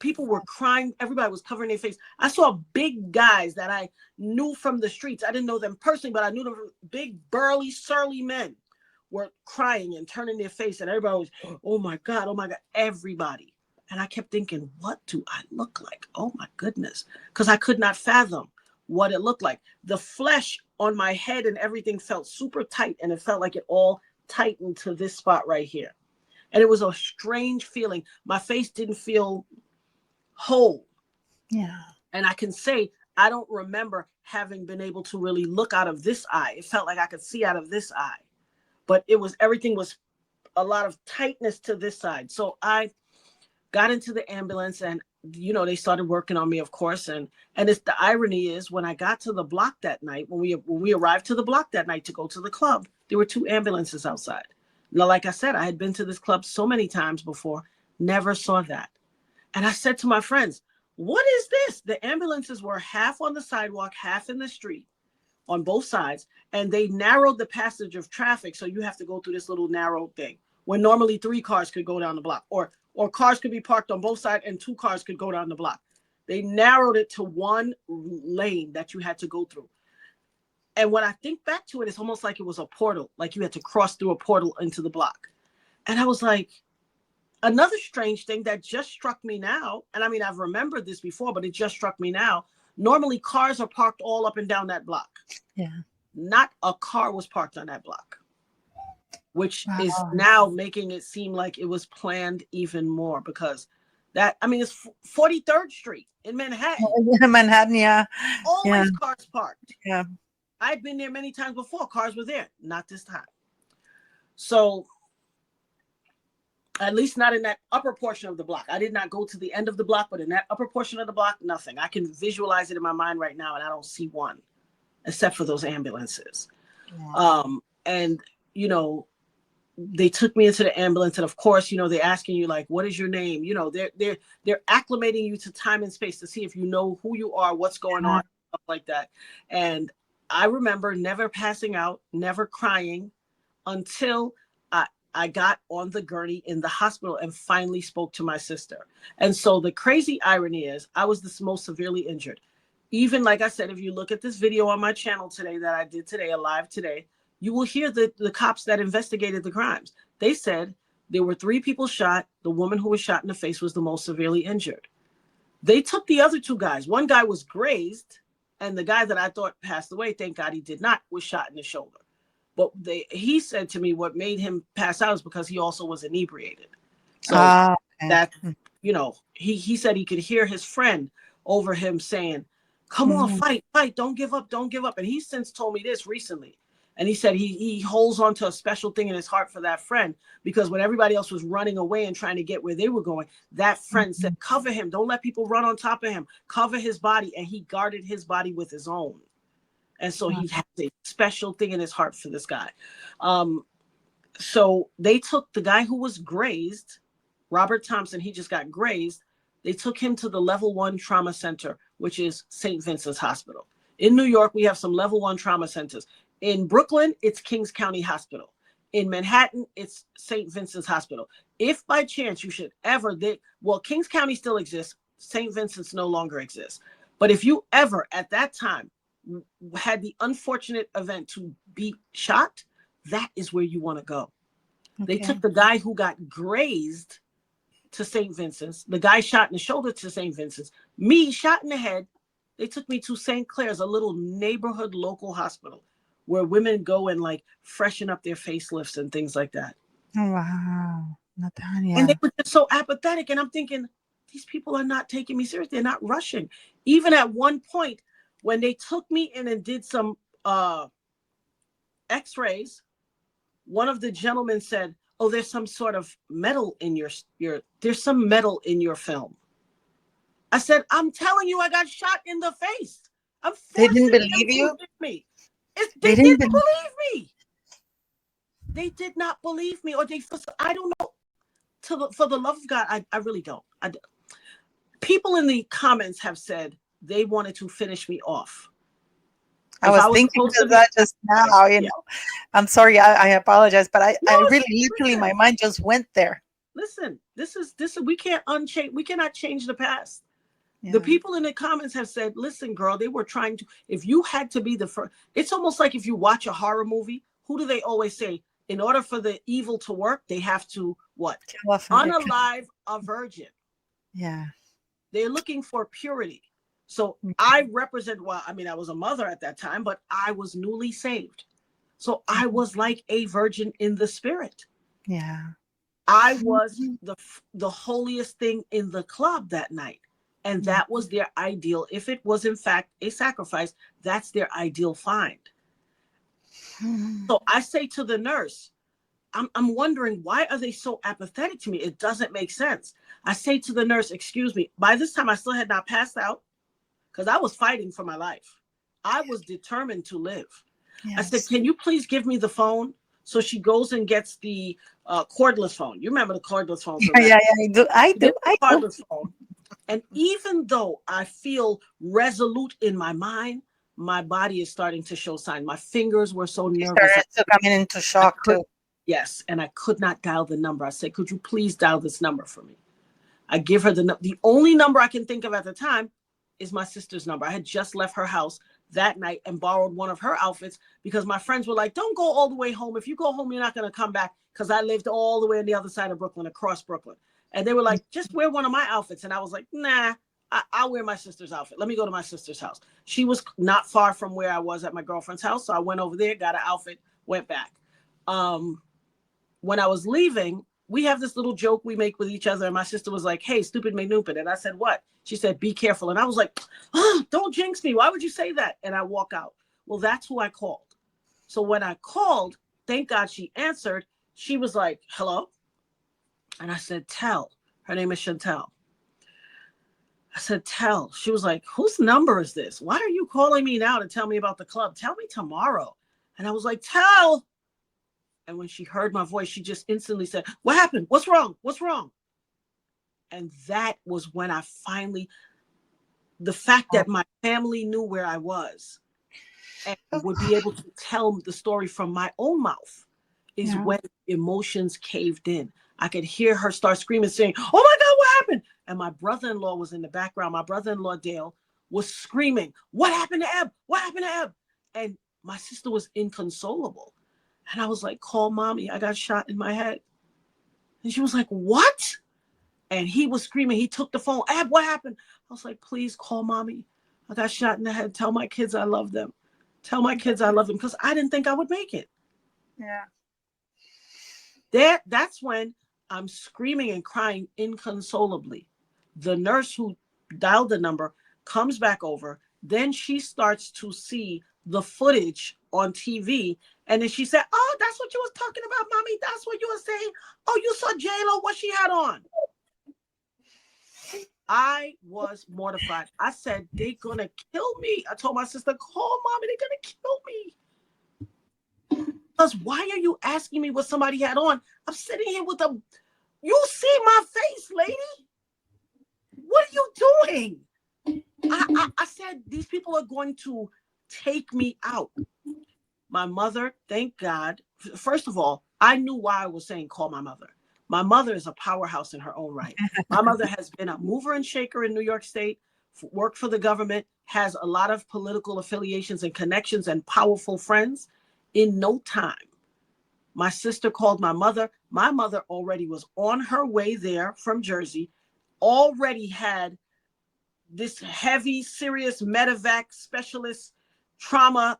people were crying. Everybody was covering their face. I saw big guys that I knew from the streets. I didn't know them personally, but I knew them from big, burly, surly men were crying and turning their face. And everybody was, oh my God, everybody. And I kept thinking, what do I look like? Oh my goodness. Because I could not fathom what it looked like. The flesh on my head and everything felt super tight. And it felt like it all tightened to this spot right here. And it was a strange feeling. My face didn't feel whole. Yeah. And I can say, I don't remember having been able to really look out of this eye. It felt like I could see out of this eye. But everything was a lot of tightness to this side. So I got into the ambulance and, they started working on me, of course. And it's the irony is when I got to the block that night, when we arrived to the block that night to go to the club, there were 2 ambulances outside. Now, like I said, I had been to this club so many times before, never saw that. And I said to my friends, what is this? The ambulances were half on the sidewalk, half in the street on both sides. And they narrowed the passage of traffic. So you have to go through this little narrow thing when normally 3 cars could go down the block or cars could be parked on both sides and 2 cars could go down the block. They narrowed it to one lane that you had to go through. And when I think back to it, it's almost like it was a portal, like you had to cross through a portal into the block. And I was like, another strange thing that just struck me now, and I mean, I've remembered this before, but it just struck me now. Normally, cars are parked all up and down that block. Yeah. Not a car was parked on that block, which is now making it seem like it was planned even more because it's 43rd Street in Manhattan. Manhattan, yeah. Always cars parked. Yeah. I'd been there many times before. Cars were there. Not this time. So at least not in that upper portion of the block. I did not go to the end of the block, but in that upper portion of the block, nothing. I can visualize it in my mind right now, and I don't see one, except for those ambulances. Yeah. And, they took me into the ambulance, and of course, they're asking you, like, what is your name? They're acclimating you to time and space to see if you know who you are, what's going on, stuff like that. And I remember never passing out, never crying until I got on the gurney in the hospital and finally spoke to my sister. And so the crazy irony is I was the most severely injured. Even like I said, if you look at this video on my channel today that I did today, alive today, you will hear the cops that investigated the crimes. They said there were 3 people shot. The woman who was shot in the face was the most severely injured. They took the other 2 guys. One guy was grazed, and the guy that I thought passed away, thank God he did not, was shot in the shoulder. But he said to me what made him pass out is because he also was inebriated. So that, he said he could hear his friend over him saying, come on, fight, don't give up, don't give up. And he's since told me this recently. And he said he holds on to a special thing in his heart for that friend, because when everybody else was running away and trying to get where they were going, that friend said, cover him. Don't let people run on top of him. Cover his body. And he guarded his body with his own. And so he has a special thing in his heart for this guy. So they took the guy who was grazed, Robert Thompson, he just got grazed. They took him to the level 1 trauma center, which is St. Vincent's Hospital. In New York, we have some level 1 trauma centers. In Brooklyn, it's Kings County Hospital. In Manhattan, it's St. Vincent's Hospital. If by chance you should ever, Kings County still exists. St. Vincent's no longer exists. But if you ever at that time had the unfortunate event to be shot, that is where you want to go. Okay. They took the guy who got grazed to St. Vincent's, the guy shot in the shoulder to St. Vincent's, me shot in the head. They took me to St. Clair's, a little neighborhood local hospital where women go and like freshen up their facelifts and things like that. Oh, wow. Natania. And they were just so apathetic. And I'm thinking, these people are not taking me seriously. They're not rushing. Even at one point, when they took me in and did some x-rays, one of the gentlemen said, oh, there's some sort of metal in there's some metal in your film. I said, I'm telling you, I got shot in the face. They didn't believe you? They didn't believe me. They did not believe me. Or I don't know. For the love of God, I really don't. People in the comments have said they wanted to finish me off. I If was I was thinking supposed to of be, that just now, yeah, I'm sorry, I apologize, but no, I really literally listen, my mind just went there. listen. This is we can't unchange. We cannot change the past. The Yeah. people in the comments have said, listen, girl, they were trying to, if you had to be the first, it's almost like if you watch a horror movie, who do they always say? In order for the evil to work, they have to what? Too often it could, Unalive a virgin. yeah. They're looking for purity. So I represent, well, I mean, I was a mother at that time, but I was newly saved. So I Mhm. was like a virgin in the spirit. Yeah. I was the holiest thing in the club that night. And Yeah. that was their ideal. If it was in fact a sacrifice, that's their ideal find. Mhm. So I say to the nurse, I'm wondering, why are they so apathetic to me? It doesn't make sense. I say to the nurse, excuse me, by this time I still had not passed out because I was fighting for my life. I was determined to live. I said, Yes. can you please give me the phone? So she goes and gets the cordless phone. You remember the cordless phones from Yeah, that? yeah, yeah. I do. I She do. gets the I do. cordless phone. And even though I feel resolute in my mind, my body is starting to show signs. My fingers were so She nervous. started to coming into I shock could, too. yes, and I could not dial the number. I said, could you please dial this number for me? I give her the only number I can think of at the time is my sister's number. I had just left her house that night and borrowed one of her outfits because my friends were like, don't go all the way home. If you go home, you're not going to come back because I lived all the way on the other side of Brooklyn, across Brooklyn. And they were like, just wear one of my outfits. And I was like, nah, I'll wear my sister's outfit. Let me go to my sister's house. She was not far from where I was at my girlfriend's house. So I went over there, got an outfit, went back. Um, when I was leaving, we have this little joke we make with each other. And my sister was like, hey, stupid McNupid. And I said, what? She said, be careful. And I was like, oh, don't jinx me. Why would you say that? And I walk out. Well, that's who I called. So when I called, thank God she answered. She was like, hello? And I said, Tell. Her name is Chantel. I said, Tell. She was like, whose number is this? Why are you calling me now to tell me about the club? Tell me tomorrow. And I was like, Tell. And when she heard my voice, she just instantly said, what happened? What's wrong? What's wrong? And that was when I finally, the fact that my family knew where I was and would be able to tell the story from my own mouth is Yeah. when emotions caved in. I could hear her start screaming, saying, oh my God, what happened? And my brother-in-law was in the background. My brother-in-law, Dale, was screaming, what happened to Eb? What happened to Eb? And my sister was inconsolable. And I was like, call mommy. I got shot in my head. And she was like, what? And he was screaming. He took the phone. Ab, what happened? I was like, please call mommy. I got shot in the head. Tell my kids I love them. Tell my kids I love them because I didn't think I would make it. Yeah. That's when I'm screaming and crying inconsolably. The nurse who dialed the number comes back over. Then she starts to see the footage on TV. And then she said, oh, that's what you was talking about, mommy. That's what you were saying. Oh, you saw J-Lo, what she had on. I was mortified. I said, they're going to kill me. I told my sister, call mommy. They're going to kill me. Because why are you asking me what somebody had on? I'm sitting here with a, you see my face, lady. What are you doing? I said, these people are going to take me out. My mother, thank God. First of all, I knew why I was saying call my mother. My mother is a powerhouse in her own right. My mother has been a mover and shaker in New York State, worked for the government, has a lot of political affiliations and connections and powerful friends. In no time, my sister called my mother. My mother already was on her way there from Jersey, already had this heavy, serious medevac specialist trauma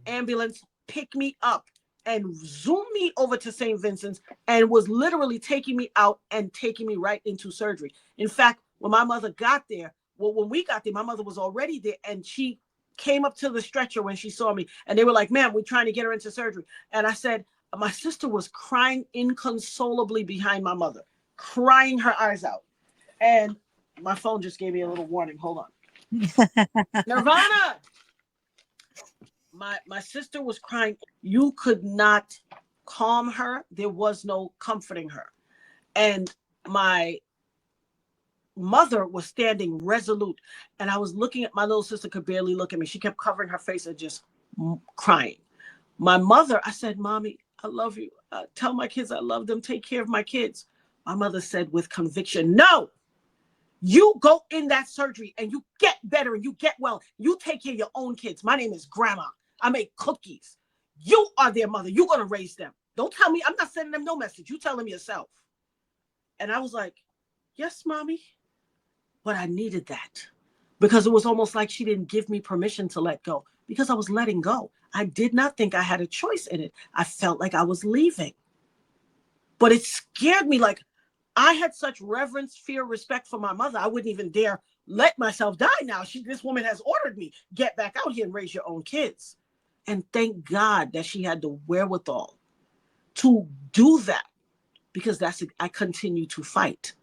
ambulance pick me up and zoom me over to St. Vincent's and was literally taking me out and taking me right into surgery. In fact, when my mother got there, well, when we got there, my mother was already there and she came up to the stretcher when she saw me and they were like, ma'am, we're trying to get her into surgery. And I said, my sister was crying inconsolably behind my mother, crying her eyes out. And my phone just gave me a little warning. Hold on. Nirvana! My sister was crying. You could not calm her. There was no comforting her. And my mother was standing resolute. And I was looking at my little sister, could barely look at me. She kept covering her face and just crying. My mother, I said, Mommy, I love you. Tell my kids I love them. Take care of my kids. My mother said with conviction, no, you go in that surgery and you get better and you get well. You take care of your own kids. My name is Grandma. I make cookies. You are their mother. You're going to raise them. Don't tell me. I'm not sending them no message. You tell them yourself. And I was like, yes, Mommy. But I needed that because it was almost like she didn't give me permission to let go because I was letting go. I did not think I had a choice in it. I felt like I was leaving. But it scared me. Like I had such reverence, fear, respect for my mother. I wouldn't even dare let myself die now. This woman has ordered me, get back out here and raise your own kids. And thank God that she had the wherewithal to do that because I continue to fight.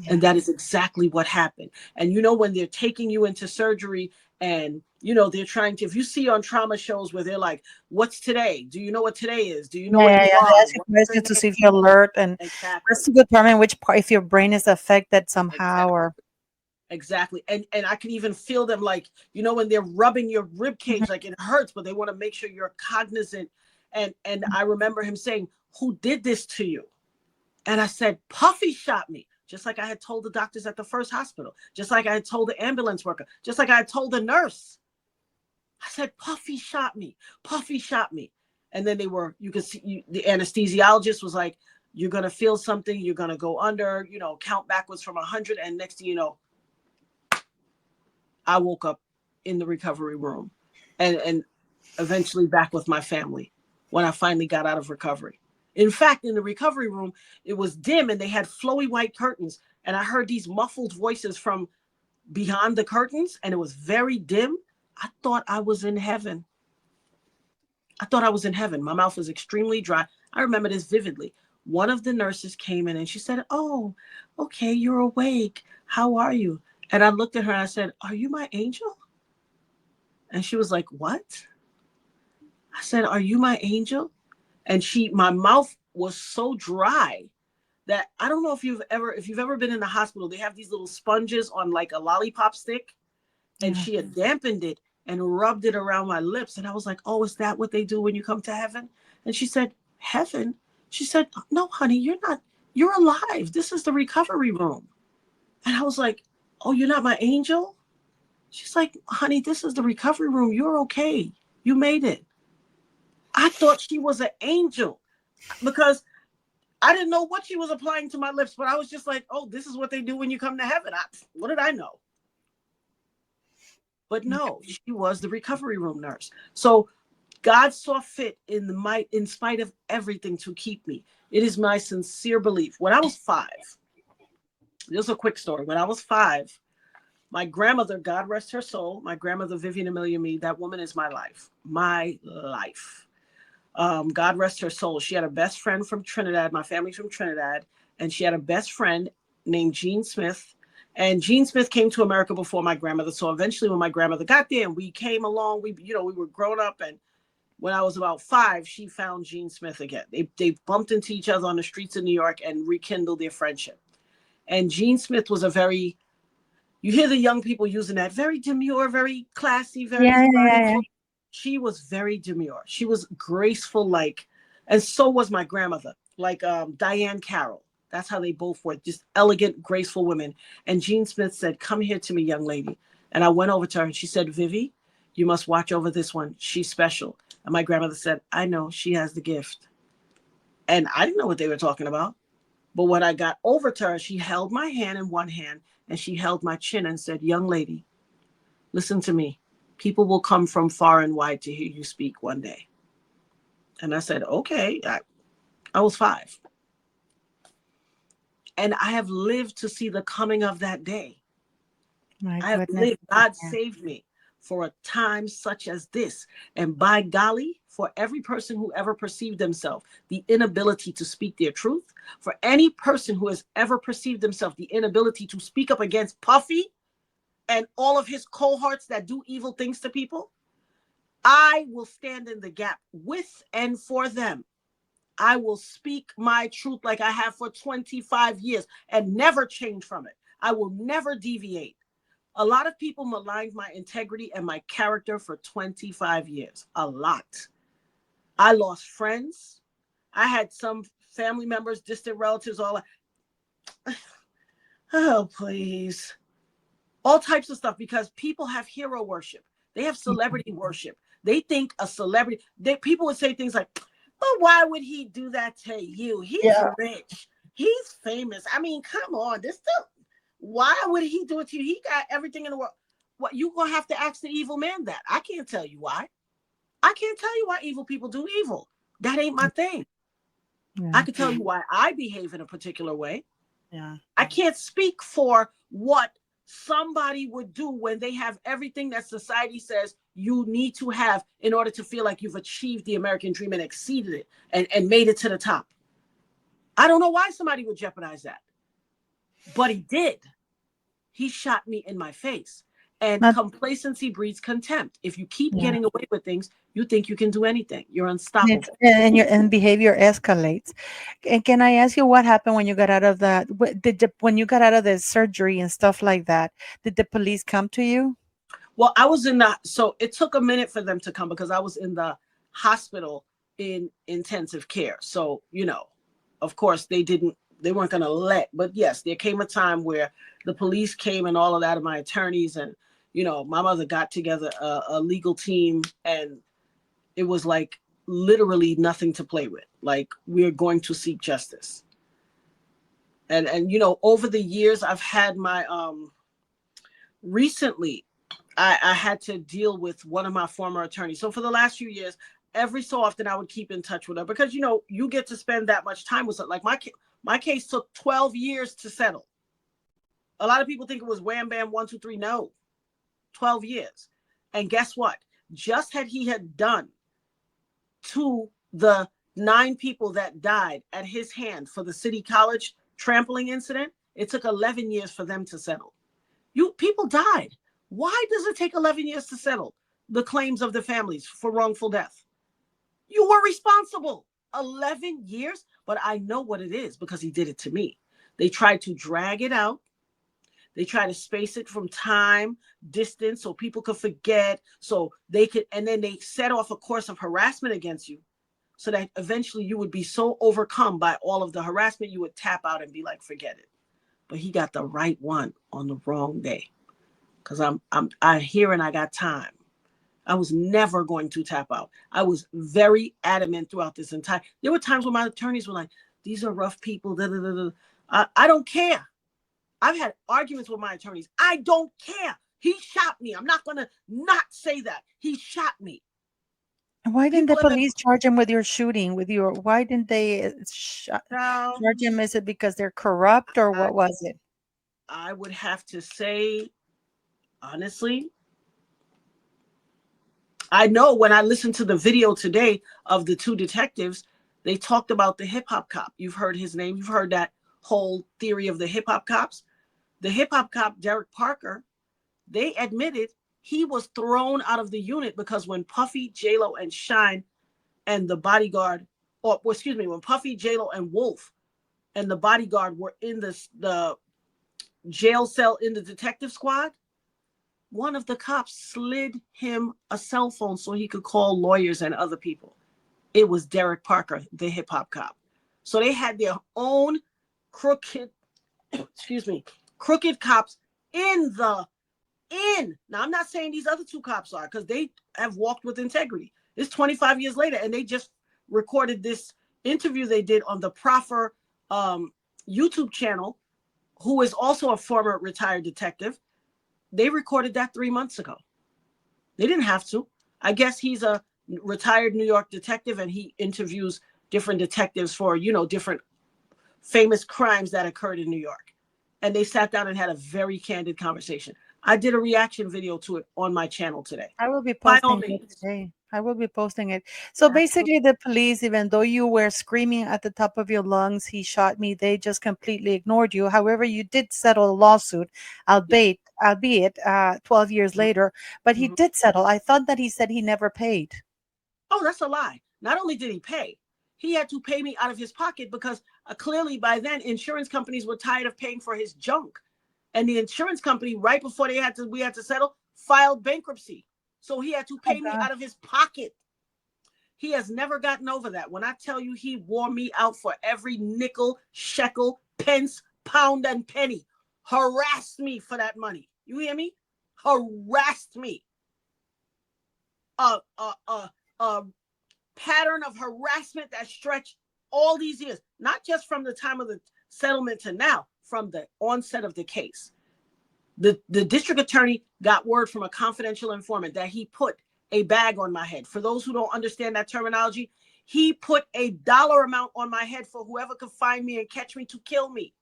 Yeah. And that is exactly what happened. And when they're taking you into surgery and, they're trying to, if you see on trauma shows where they're like, what's today? Do you know what today is? Do you know Yeah, what yeah, you yeah. They are? ask you What's your questions to name? see if you're alert, and that's Exactly. to determine which part, if your brain is affected somehow, Exactly. or Exactly. And I can even feel them like, when they're rubbing your rib Mhm. cage, like it hurts, but they want to make sure you're cognizant. And I remember him saying, who did this to you? And I said, Puffy shot me, just like I had told the doctors at the first hospital, just like I had told the ambulance worker, just like I had told the nurse. I said, Puffy shot me. Puffy shot me. And then you could see, the anesthesiologist was like, you're going to feel something. You're going to go under, count backwards from 100. And next thing you know, I woke up in the recovery room and eventually back with my family when I finally got out of recovery. In fact, in the recovery room, it was dim and they had flowy white curtains. And I heard these muffled voices from behind the curtains, and it was very dim. I thought I was in heaven. I thought I was in heaven. My mouth was extremely dry. I remember this vividly. One of the nurses came in and she said, oh, okay, you're awake. How are you? And I looked at her and I said, are you my angel? And she was like, what? I said, are you my angel? And my mouth was so dry that I don't know if you've ever been in the hospital, they have these little sponges on like a lollipop stick, and Yeah. she had dampened it and rubbed it around my lips. And I was like, oh, is that what they do when you come to heaven? And she said, heaven? She said, no, honey, you're not, you're alive. This is the recovery room. And I was like, oh, you're not my angel? She's like, honey, this is the recovery room. You're okay. You made it. I thought she was an angel because I didn't know what she was applying to my lips, but I was just like, oh, this is what they do when you come to heaven. What did I know? But no, she was the recovery room nurse. So God saw fit in spite of everything to keep me. It is my sincere belief. When I was 5, this is a quick story. When I was 5, my grandmother, God rest her soul, my grandmother Vivian Amelia Mead, that woman is my life. My life. God rest her soul. She had a best friend from Trinidad. My family's from Trinidad. And she had a best friend named Jean Smith. And Jean Smith came to America before my grandmother. So eventually when my grandmother got there and we came along, we were grown up. And when I was about 5, she found Jean Smith again. They bumped into each other on the streets of New York and rekindled their friendship. And Jean Smith was you hear the young people using that, very demure, very classy, Yeah, very yeah, yeah, yeah. she was very demure. She was graceful, and so was my grandmother, like Diane Carroll. That's how they both were, just elegant, graceful women. And Jean Smith said, come here to me, young lady. And I went over to her and she said, Vivi, you must watch over this one. She's special. And my grandmother said, I know, she has the gift. And I didn't know what they were talking about. But when I got over to her, she held my hand in one hand and she held my chin and said, young lady, listen to me. People will come from far and wide to hear you speak one day. And I said, okay. I was 5. And I have lived to see the coming of that day. My I have goodness. lived. God Yeah. saved me for a time such as this. And by golly, for every person who ever perceived themselves the inability to speak their truth, for any person who has ever perceived themselves the inability to speak up against Puffy and all of his cohorts that do evil things to people, I will stand in the gap with and for them. I will speak my truth like I have for 25 years and never change from it. I will never deviate. A lot of people maligned my integrity and my character for 25 years. A lot. I lost friends. I had some family members, distant relatives, all that. Oh, please. All types of stuff because people have hero worship. They have celebrity worship. They think a celebrity, people would say things like, "But why would he do that to you? He's Yeah. rich. He's famous. I mean, come on. This stuff. Why would he do it to you? He got everything in the world." What, you gonna have to ask the evil man that. I can't tell you why. I can't tell you why evil people do evil. That ain't my thing. I Yeah. can tell you why I behave in a particular way. Yeah. I can't speak for what somebody would do when they have everything that society says you need to have in order to feel like you've achieved the American dream and exceeded it and made it to the top. I don't know why somebody would jeopardize that, but he did. He shot me in my face. And Not, complacency breeds contempt. If you keep yeah. getting away with things, you think you can do anything. You're unstoppable. And your and behavior escalates. And can I ask you what happened when you got out of that? When you got out of the surgery and stuff like that? Did the police come to you? Well, I was so it took a minute for them to come because I was in the hospital in intensive care. So, of course they weren't going to but yes, there came a time where the police came and all of that, and my attorneys and, my mother got together a legal team, and it was like literally nothing to play with. Like, we're going to seek justice. And, over the years I've had my, recently, I had to deal with one of my former attorneys. So for the last few years, every so often I would keep in touch with her because, you get to spend that much time with her. Like my case took 12 years to settle. A lot of people think it was wham, bam, 1, 2, 3. No, 12 years. And guess what? Just he had done to the 9 people that died at his hand for the City College trampling incident, it took 11 years for them to settle. People died. Why does it take 11 years to settle the claims of the families for wrongful death? You were responsible. 11 years, but I know what it is because he did it to me. They tried to drag it out. They try to space it from time, distance, so people could forget, so they could, and then they set off a course of harassment against you so that eventually you would be so overcome by all of the harassment, you would tap out and be like, forget it. But he got the right one on the wrong day. Because I here and I got time. I was never going to tap out. I was very adamant throughout this entire. There were times when my attorneys were like, "These are rough people." Da, da, da, da. I don't care. I've had arguments with my attorneys. I don't care. He shot me. I'm not gonna not say that. He shot me. Why didn't the People have been. police charge him with your shooting? With your Why didn't they No, charge him? Is it because they're corrupt or I, what was it? I would have to say honestly, I know when I listened to the video today of the 2 detectives, they talked about the hip hop cop. You've heard his name. You've heard that whole theory of the hip hop cops. The hip hop cop, Derek Parker, they admitted he was thrown out of the unit because when Puffy, J-Lo, and Shine and the bodyguard, when Puffy, J-Lo, and Wolf and the bodyguard were in the jail cell in the detective squad, one of the cops slid him a cell phone so he could call lawyers and other people. It was Derek Parker, the hip hop cop. So they had their own crooked, crooked cops in the in. Now I'm not saying these other 2 cops are, because they have walked with integrity. It's 25 years later, and they just recorded this interview they did on the Proffer YouTube channel, who is also a former retired detective. They recorded that 3 months ago. They didn't have to. I guess he's a retired New York detective and he interviews different detectives for, different famous crimes that occurred in New York. And they sat down and had a very candid conversation. I did a reaction video to it on my channel today. I will be By all posting it means. today. I will be posting it. So Absolutely. basically, the police, even though you were screaming at the top of your lungs, "He shot me," they just completely ignored you. However, you did settle a lawsuit, Yeah. albeit 12 years later, but he Mhm. did settle. I thought that he said he never paid. Oh, that's a lie. Not only did he pay, he had to pay me out of his pocket because clearly by then insurance companies were tired of paying for his junk. And the insurance company, right before we had to settle, filed bankruptcy. So he had to Oh pay me God. out of his pocket. He has never gotten over that. When I tell you he wore me out for every nickel, shekel, pence, pound, and penny, harassed me for that money. You hear me? Harassed me. A pattern of harassment that stretched all these years, not just from the time of the settlement to now, from the onset of the case. The district attorney got word from a confidential informant that he put a bag on my head. For those who don't understand that terminology, he put a dollar amount on my head for whoever could find me and catch me to kill me.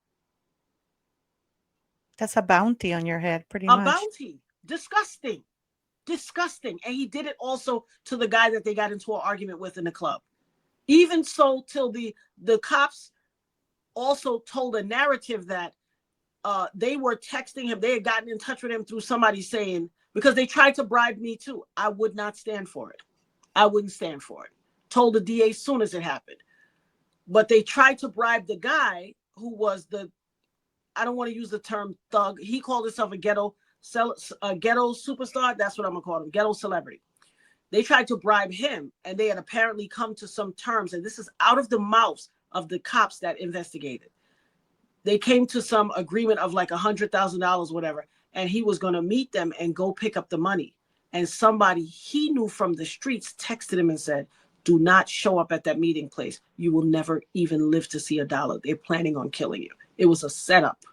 That's a bounty on your head, pretty A much. bounty. Disgusting. Disgusting. And he did it also to the guy that they got into an argument with in the club. Even so, till the cops also told a narrative that they were texting him. They had gotten in touch with him through somebody saying, because they tried to bribe me too. I would not stand for it. I wouldn't stand for it. Told the DA as soon as it happened. But they tried to bribe the guy who was I don't want to use the term thug. He called himself a ghetto superstar. That's what I'm going to call him, ghetto celebrity. They tried to bribe him, and they had apparently come to some terms. And this is out of the mouths of the cops that investigated. They came to some agreement of like $100,000, whatever, and he was going to meet them and go pick up the money. And somebody he knew from the streets texted him and said, do not show up at that meeting place. You will never even live to see a dollar. They're planning on killing you. It was a setup.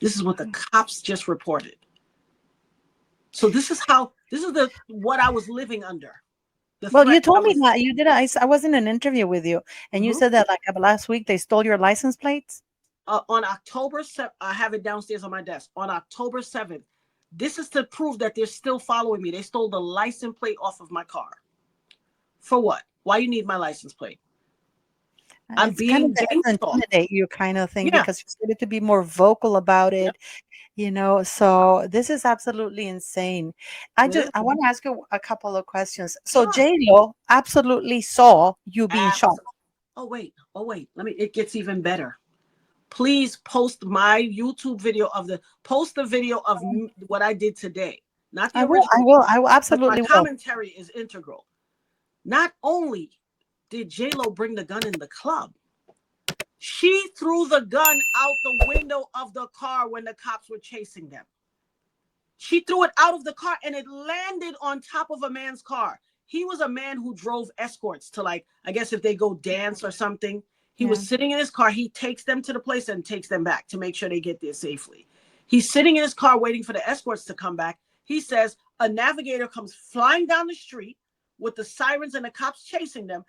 This is what the cops just reported. So this is what I was living under. The Well, you threat I told me was. that you did. I was in an interview with you, and you Mhm. said that like last week they stole your license plates. On October 7th, I have it downstairs on my desk. On October 7th, this is to prove that they're still following me. They stole the license plate off of my car. For what? Why you need my license plate? I'm It's kind of being to gang stalked. intimidate you, kind of thing, Yeah. because you started to be more vocal about Yep. it. So this is absolutely insane. It is. I want to ask you a couple of questions. So Sure. J Lo absolutely saw you being shot. Absolutely. Oh wait. Oh wait. It gets even better. Please post my YouTube video post the video of what I did today. Not the original, I will because my absolutely will. commentary is integral. Not only did J-Lo bring the gun in the club, she threw the gun out the window of the car when the cops were chasing them. She threw it out of the car and it landed on top of a man's car. He was a man who drove escorts to, like, I guess if they go dance or something. He Yeah. was sitting in his car. He takes them to the place and takes them back to make sure they get there safely. He's sitting in his car waiting for the escorts to come back. He says a navigator comes flying down the street with the sirens and the cops chasing them.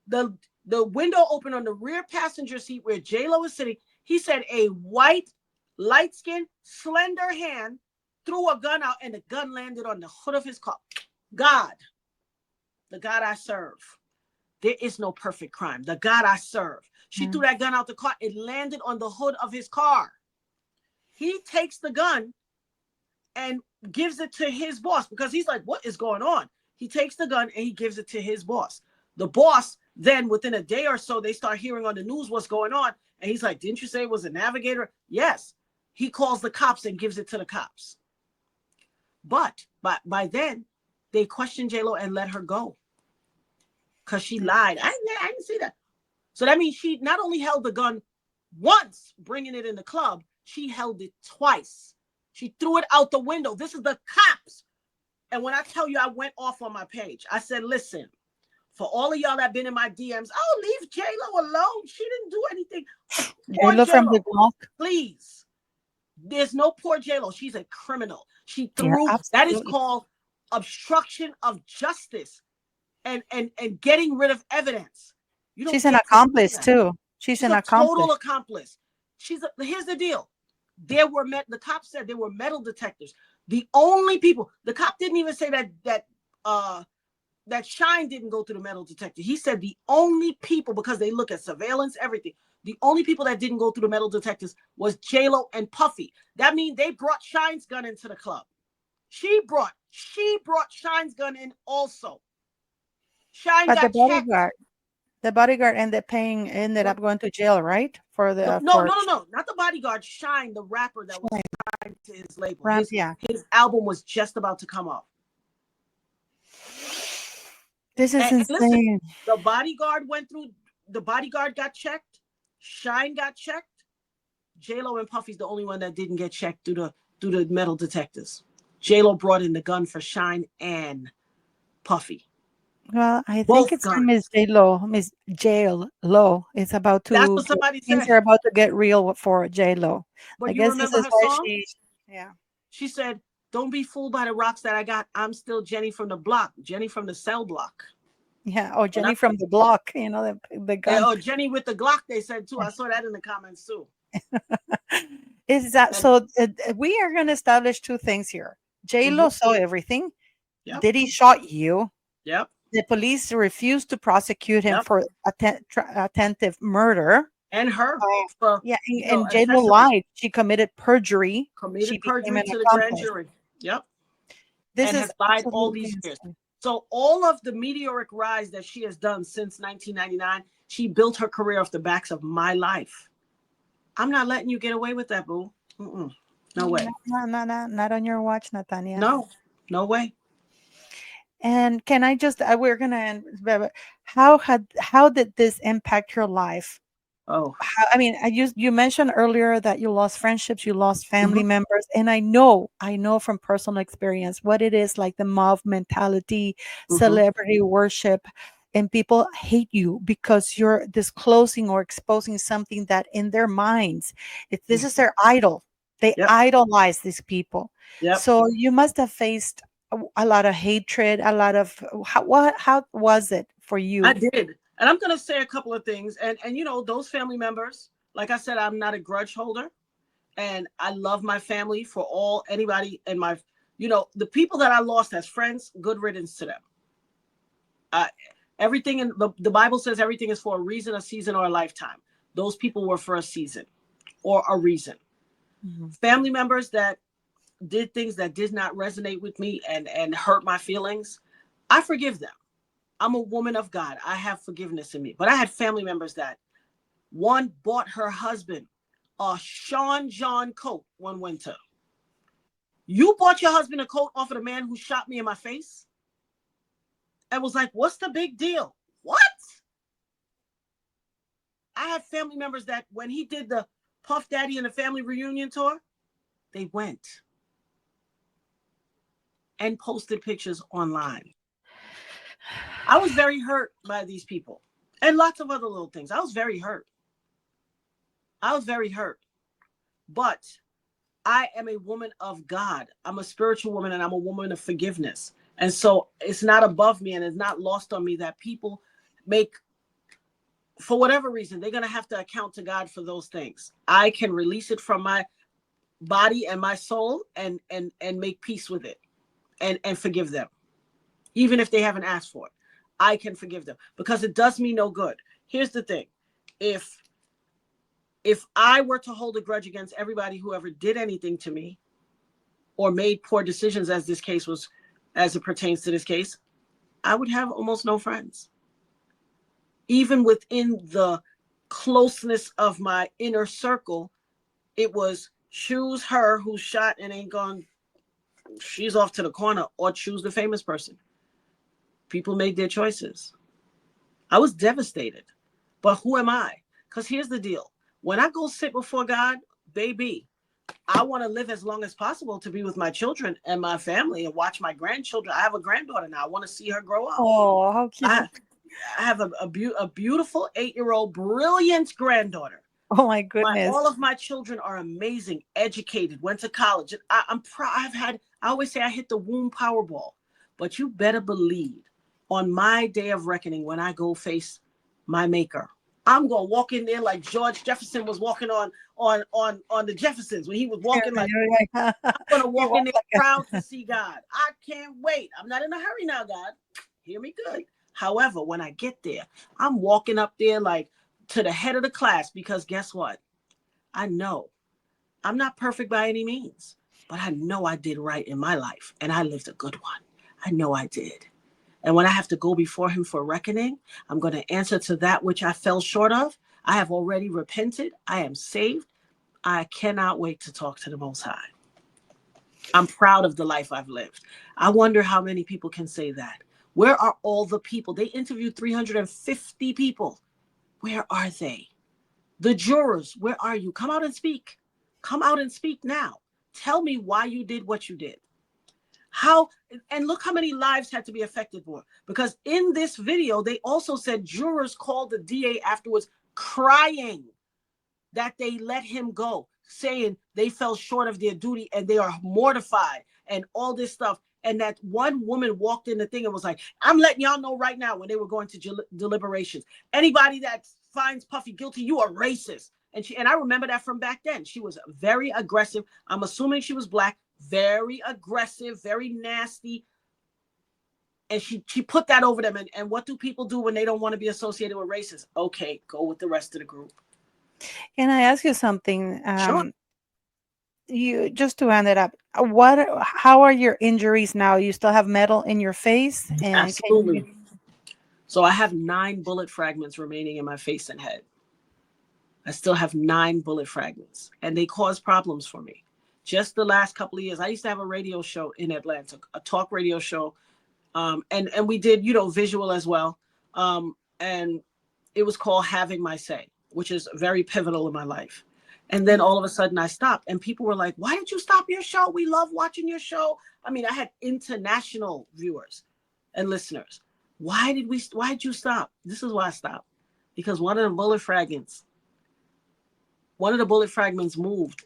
The window opened on the rear passenger seat where J-Lo is sitting. He said a white, light-skinned, slender hand threw a gun out and the gun landed on the hood of his car. God, the God I serve. There is no perfect crime. The God I serve. She threw that gun out the car. It landed on the hood of his car. He takes the gun and gives it to his boss because he's like, what is going on? He takes the gun and he gives it to his boss. The boss, then within a day or so, they start hearing on the news what's going on. And he's like, didn't you say it was a navigator? Yes. He calls the cops and gives it to the cops. But by then, they questioned J-Lo and let her go because she lied. I didn't see that. So that means she not only held the gun once, bringing it in the club, she held it twice. She threw it out the window. This is the cops. And when I tell you I went off on my page, I said, listen, for all of y'all that been in my DMs, oh, leave J-Lo alone. She didn't do anything. Poor J-Lo from the J-Lo, block. please. There's no poor J-Lo. She's a criminal. She Yeah, threw, that is absolutely. called obstruction of justice and getting rid of evidence. You don't She's an get to do accomplice that. too. She's She's an a total accomplice. accomplice. Here's the deal. The cop said there were metal detectors. The cop didn't even say that Shine didn't go through the metal detector. He said the only people, because they look at surveillance, everything, the only people that didn't go through the metal detectors was J-Lo and Puffy. That means they brought Shine's gun into the club. She brought Shine's gun in also. Shine But the got checked. bodyguard, The bodyguard ended Yep. up going to jail, right? For No, the no, no, no, no, not the bodyguard. Shine, the rapper that was signed to his label. ramp, yeah. His album was just about to come off. This is And listen, insane. the bodyguard went through. The bodyguard got checked. Shine got checked. J Lo and Puffy's the only one that didn't get checked through the metal detectors. J Lo brought in the gun for Shine and Puffy. Well, I think Both it's time guns. Miss Jail Low is about That's to what somebody things said. are about to get real for J Lo. I But you guess this remember is her why song? yeah. She said, "Don't be fooled by the rocks that I got. I'm still Jenny from the block, Jenny from the cell block." Yeah. Oh, And I, Jenny from the block, the gun. or Jenny with the Glock, they said too. I saw that in the comments too. Is that And so? We are going to establish two things here. J mhm, Lo saw everything. yep, Diddy shot you. yep, The police refused to prosecute him yep, for attentive murder. and her Uh, for yeah, and J-Lo accessory lied. She committed perjury. She committed became perjury an to the grand accomplice. jury. Yep, This and is has lied all absolutely these years. insane. So all of the meteoric rise that she has done since 1999, she built her career off the backs of my life. I'm not letting you get away with that, boo. Mm-mm. No way. No, no, no, no, not on your watch, Natania. No, no way. And can I just, we're gonna end. How did this impact your life? Oh, I mean, you mentioned earlier that you lost friendships, you lost family hmm, members, and I know from personal experience what it is like the mob mentality, hmm, celebrity worship, and people hate you because you're disclosing or exposing something that in their minds, if this is their idol, they yep, idolize these people. yep. So you must have faced a lot of hatred, a lot of how was it for I you? did, and I'm gonna say a couple of things. And those family members. Like I said, I'm not a grudge holder, and I love my family for all anybody and my the people that I lost as friends. Good riddance to them. Uh, everything in the Bible says everything is for a reason, a season, or a lifetime. Those people were for a season or a reason. Mhm. Family members that did things that did not resonate with me and hurt my feelings, I forgive them. I'm a woman of God. I have forgiveness in me. But I had family members that one bought her husband a Sean John coat one winter. You bought your husband a coat off of the man who shot me in my face and was like, what's the big deal? What? I had family members that when he did the Puff Daddy and the family reunion tour, they went and posted pictures online. I was very hurt by these people and lots of other little things. I was very hurt. I was very hurt. But I am a woman of God. I'm a spiritual woman and I'm a woman of forgiveness. And so it's not above me and it's not lost on me that people make, for whatever reason, they're going to have to account to God for those things. I can release it from my body and my soul and make peace with it and forgive them, even if they haven't asked for it. I can forgive them because it does me no good. Here's the thing. If I were to hold a grudge against everybody who ever did anything to me or made poor decisions, as it pertains to this case, I would have almost no friends. Even within the closeness of my inner circle, it was choose her who shot and ain't gone, she's off to the corner, or choose the famous person. People made their choices. I was devastated. But who am I? Because here's the deal. When I go sit before God, baby, I want to live as long as possible to be with my children and my family and watch my grandchildren. I have a granddaughter now. I want to see her grow up. Oh, how cute. I, I have a beautiful 8-year-old, brilliant granddaughter. Oh my goodness. All of my children are amazing, educated, went to college. I'm proud. I always say I hit the womb Powerball, but you better believe on my day of reckoning, when I go face my maker, I'm gonna walk in there like George Jefferson was walking on the Jeffersons when he was Yeah, walking like, you're like, I'm gonna he walk in walked there like proud to see God. I can't wait. I'm not in a hurry now, God. Hear me good. However, when I get there, I'm walking up there like to the head of the class because guess what? I know I'm not perfect by any means, but I know I did right in my life and I lived a good one. I know I did. And when I have to go before him for reckoning, I'm going to answer to that which I fell short of. I have already repented. I am saved. I cannot wait to talk to the Most High. I'm proud of the life I've lived. I wonder how many people can say that. Where are all the people? They interviewed 350 people. Where are they? The jurors, where are you? Come out and speak. Come out and speak now. Tell me why you did what you did. How, and look how many lives had to be affected more. Because in this video, they also said jurors called the DA afterwards crying that they let him go, saying they fell short of their duty and they are mortified and all this stuff. And that one woman walked in the thing and was like, I'm letting y'all know right now, when they were going to deliberations, anybody that finds Puffy guilty, you are racist. And I remember that from back then. She was very aggressive. I'm assuming she was black, very aggressive, very nasty. And she put that over them. And what do people do when they don't want to be associated with racists? Okay, go with the rest of the group. Can I ask you something? Sure. You just to end it up, how are your injuries now? You still have metal in your face, and can you? Absolutely. So I have 9 bullet fragments remaining in my face and head. I still have 9 bullet fragments, and they cause problems for me. Just the last couple of years, I used to have a radio show in Atlanta, a talk radio show, and we did, visual as well, and it was called Having My Say, which is very pivotal in my life. And then all of a sudden I stopped, and people were like, why did you stop your show? We love watching your show. I mean, I had international viewers and listeners. Why did you stop? This is why I stopped. Because one of the bullet fragments moved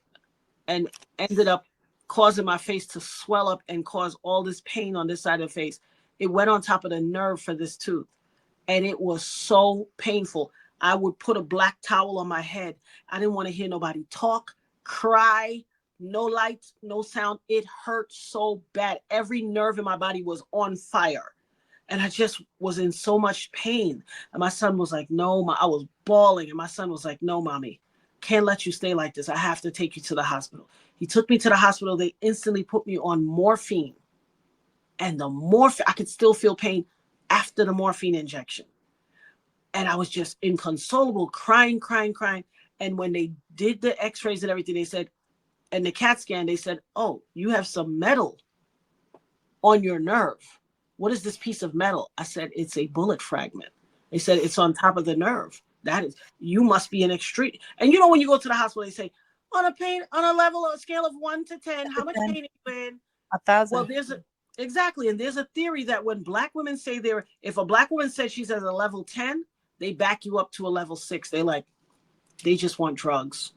and ended up causing my face to swell up and cause all this pain on this side of the face. It went on top of the nerve for this tooth. And it was so painful. I would put a black towel on my head. I didn't want to hear nobody talk, cry, no lights, no sound. It hurt so bad. Every nerve in my body was on fire. And I just was in so much pain. And my son was like, no, I was bawling. And my son was like, no, mommy, can't let you stay like this. I have to take you to the hospital. He took me to the hospital. They instantly put me on morphine. And the morphine, I could still feel pain after the morphine injection. And I was just inconsolable, crying. And when they did the x-rays and everything, they said, and the CAT scan, they said, oh, you have some metal on your nerve. What is this piece of metal? I said, it's a bullet fragment. They said, it's on top of the nerve. That is, you must be an extreme. And when you go to the hospital, they say, on a level, a scale of 1 to 10, how much pain are you in? 1,000. Well, exactly. And there's a theory that when black women say if a black woman says she's at a level 10, they back you up to a level 6. They just want drugs.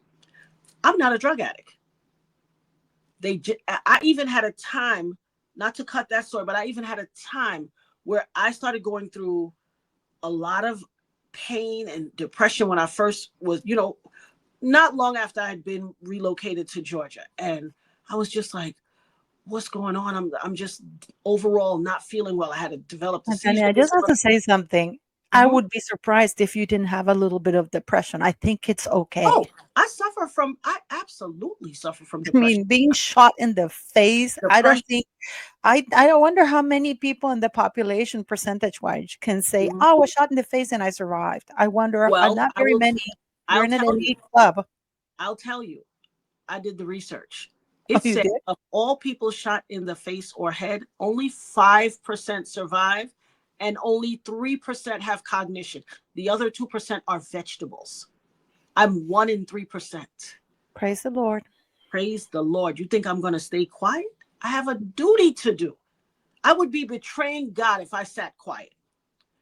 I'm not a drug addict. I even had a time, not to cut that story, but I even had a time where I started going through a lot of pain and depression when I first was, not long after I had been relocated to Georgia. And I was just like, what's going on? I'm just overall not feeling well. I had to develop a Natania, seizure. I just have to say something. I Mhm. would be surprised if you didn't have a little bit of depression. I think it's okay. Oh, I absolutely suffer from I depression. mean, being shot in the face, I Depression. don't think I don't wonder how many people in the population percentage wise can say, Mhm. "Oh, I was shot in the face and I survived." I wonder, Well, not very many. You're I'll in an tell you, elite club. I'll tell you, I did the research. Oh, It you said did? of all people shot in the face or head, only 5% survive and only 3% have cognition. The other 2% are vegetables. I'm 1 in 3%. Praise the Lord. Praise the Lord. You think I'm going to stay quiet? I have a duty to do. I would be betraying God if I sat quiet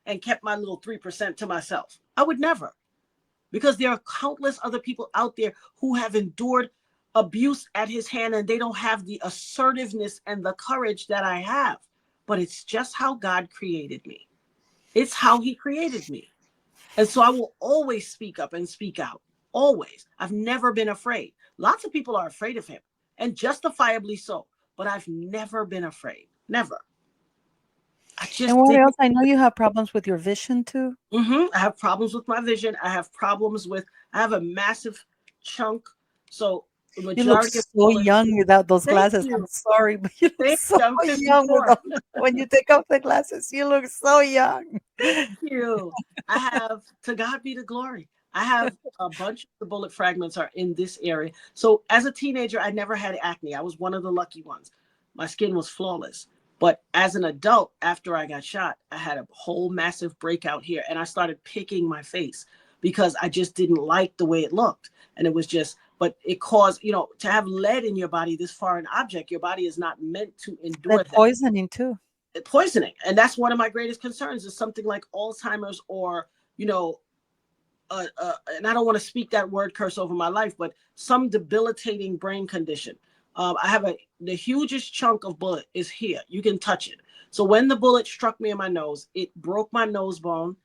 and kept my little 3% to myself. I would never, because there are countless other people out there who have endured abuse at his hand and they don't have the assertiveness and the courage that I have. But it's just how God created me. It's how he created me. And so I will always speak up and speak out. Always. I've never been afraid. Lots of people are afraid of him, and justifiably so. But I've never been afraid. Never. I And just what didn't. else? I know you have problems with your vision too. I have problems with my vision. I have a massive chunk. So The You look majority of the so bullets. young without those Thank glasses. I'm you. sorry, but you look Thank so you. I'm young with 54. them. When you take off the glasses, you look so young. Thank you. I have, to God be the glory. I have a bunch of the bullet fragments are in this area. So as a teenager, I never had acne. I was one of the lucky ones. My skin was flawless. But as an adult, after I got shot, I had a whole massive breakout here and I started picking my face because I just didn't like the way it looked. And it was just, but it caused, to have lead in your body, this foreign object, your body is not meant to endure Lead that poisoning too. poisoning. And that's one of my greatest concerns is something like Alzheimer's or, you know, and I don't want to speak that word curse over my life, but some debilitating brain condition. I have the hugest chunk of bullet is here. You can touch it. So when the bullet struck me in my nose, it broke my nose bone.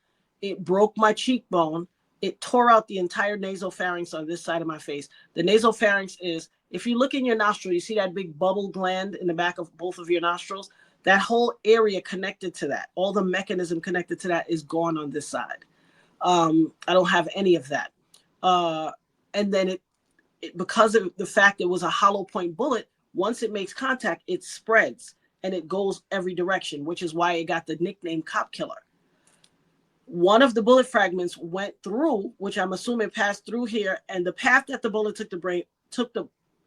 It broke my cheekbone. It tore out the entire nasopharynx on this side of my face. The nasopharynx is, if you look in your nostril, you see that big bubble gland in the back of both of your nostrils. That whole area connected to that, all the mechanism connected to that is gone on this side. I don't have any of that. And then because of the fact it was a hollow point bullet, once it makes contact, it spreads and it goes every direction, which is why it got the nickname Cop Killer. One of the bullet fragments went through, which I'm assuming passed through here, and the path that the bullet took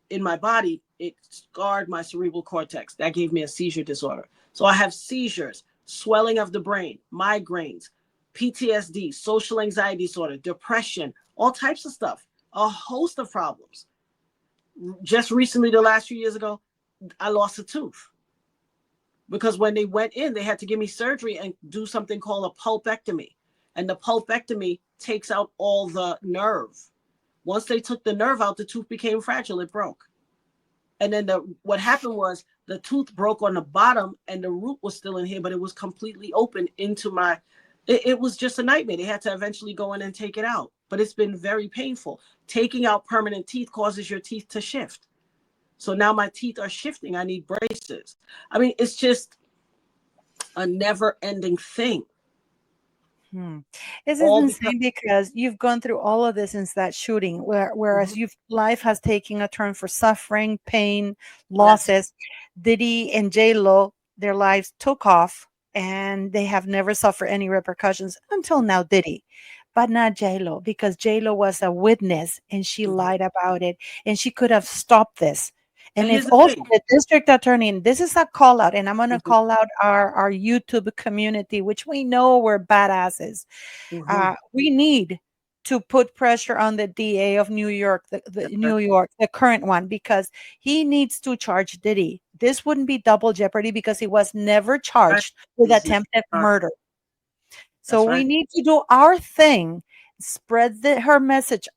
in my body, it scarred my cerebral cortex. That gave me a seizure disorder. So I have seizures, swelling of the brain, migraines, PTSD, social anxiety disorder, depression, all types of stuff, a host of problems. Just recently, the last few years ago, I lost a tooth because when they went in, they had to give me surgery and do something called a pulpectomy. And the pulpectomy takes out all the nerve. Once they took the nerve out, the tooth became fragile. It broke. And then what happened was the tooth broke on the bottom and the root was still in here, but it was completely open into it was just a nightmare. They had to eventually go in and take it out. But it's been very painful. Taking out permanent teeth causes your teeth to shift. So now my teeth are shifting. I need braces. I mean, it's just a never ending thing. Hmm. This is All because. insane because you've gone through all of this since that shooting, whereas Mhm. you've life has taken a turn for suffering, pain, Yes. losses. Diddy and J Lo, their lives took off, and they have never suffered any repercussions until now. Diddy, but not J Lo, because J Lo was a witness and she Mhm. lied about it, and she could have stopped this. And And here's if the also thing. the district attorney, and this is a call out, and I'm going to Mhm. call out our YouTube community, which we know we're badasses. Mhm. We need to put pressure on the DA of New York, Yes, the sir. New York, the current one, because he needs to charge Diddy. This wouldn't be double jeopardy because he was never Right. charged with He's not attempted sorry. murder. So That's we right. need to do our thing, spread her message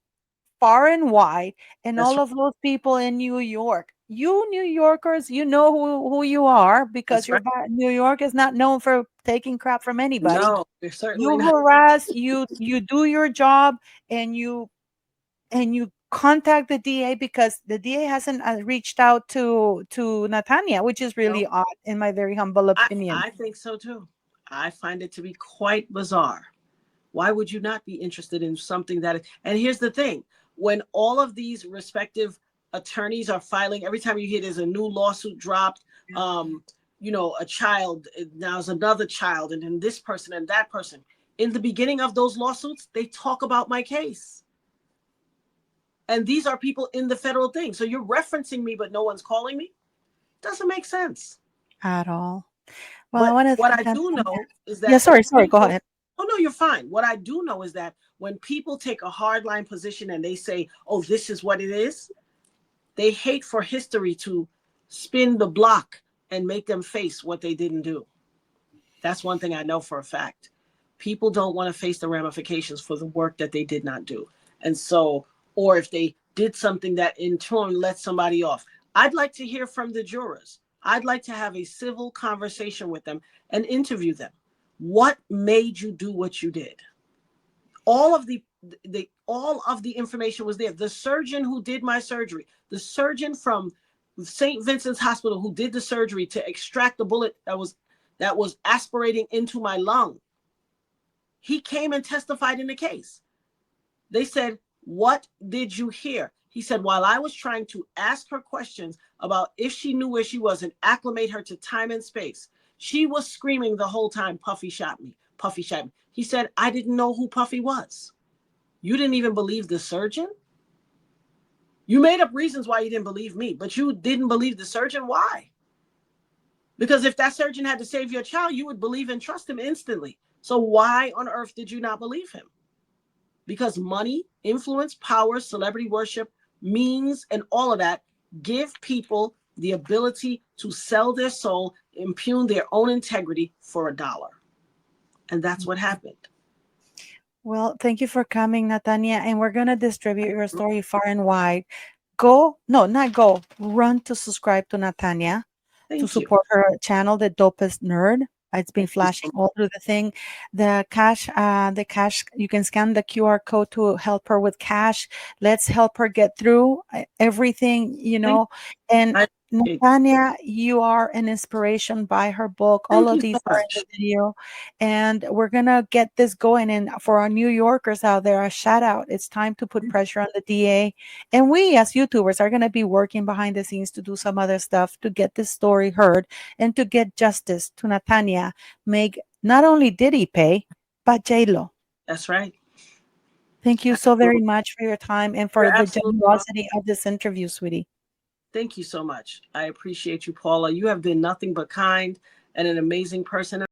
far and wide, and That's all right. of those people in New York. You New Yorkers, you know who you are because That's right. New York is not known for taking crap from anybody. No, they're certainly You not. harass, you do your job, and you contact the DA because the DA hasn't reached out to Natania, which is No, really odd in my very humble opinion. I think so too. I find it to be quite bizarre. Why would you not be interested in something that? And here's the thing: when all of these respective attorneys are filing, every time you hear there's a new lawsuit dropped, um, a child, now's another child, and then this person and that person. In the beginning of those lawsuits, they talk about my case. And these are people in the federal thing. So you're referencing me, but no one's calling me? Doesn't make sense. At all. Well, I But want to what thank I do Antonia. know is Yeah, that sorry, go people, ahead. oh no, you're fine. What I do know is that when people take a hardline position and they say, oh, this is what it is, they hate for history to spin the block and make them face what they didn't do. That's one thing I know for a fact. People don't want to face the ramifications for the work that they did not do. And so, or if they did something that in turn let somebody off. I'd like to hear from the jurors. I'd like to have a civil conversation with them and interview them. What made you do what you did? All of the information was there. The surgeon who did my surgery, the surgeon from St. Vincent's Hospital who did the surgery to extract the bullet that was aspirating into my lung. He came and testified in the case. They said, "What did you hear?" He said, while I was trying to ask her questions about if she knew where she was and acclimate her to time and space, she was screaming the whole time, Puffy shot me, Puffy shot me. He said, I didn't know who Puffy was. You didn't even believe the surgeon? You made up reasons why you didn't believe me, but you didn't believe the surgeon. Why? Because if that surgeon had to save your child, you would believe and trust him instantly. So why on earth did you not believe him? Because money, influence, power, celebrity worship, means, and all of that give people the ability to sell their soul, impugn their own integrity for a dollar. And that's what happened. Well, thank you for coming, Natania, and we're going to distribute your story far and wide. Go, no, not go, run to subscribe to Natania, to Thank you. support her channel, The Dopest Nerd. It's been Thank you flashing so much. all through the thing. The cash, you can scan the QR code to help her with cash. Let's help her get through everything, Thank And you. Natania, you are an inspiration by her book. All Thank of you so these are in much. the video. And we're going to get this going. And for our New Yorkers out there, a shout out. It's time to put pressure on the DA. And we, as YouTubers, are going to be working behind the scenes to do some other stuff to get this story heard and to get justice to Natania. Make not only Diddy pay, but J-Lo. That's right. Thank you so very Absolutely. much for your time and for You're the absolutely wrong. generosity of this interview, sweetie. Thank you so much. I appreciate you, Paula. You have been nothing but kind and an amazing person.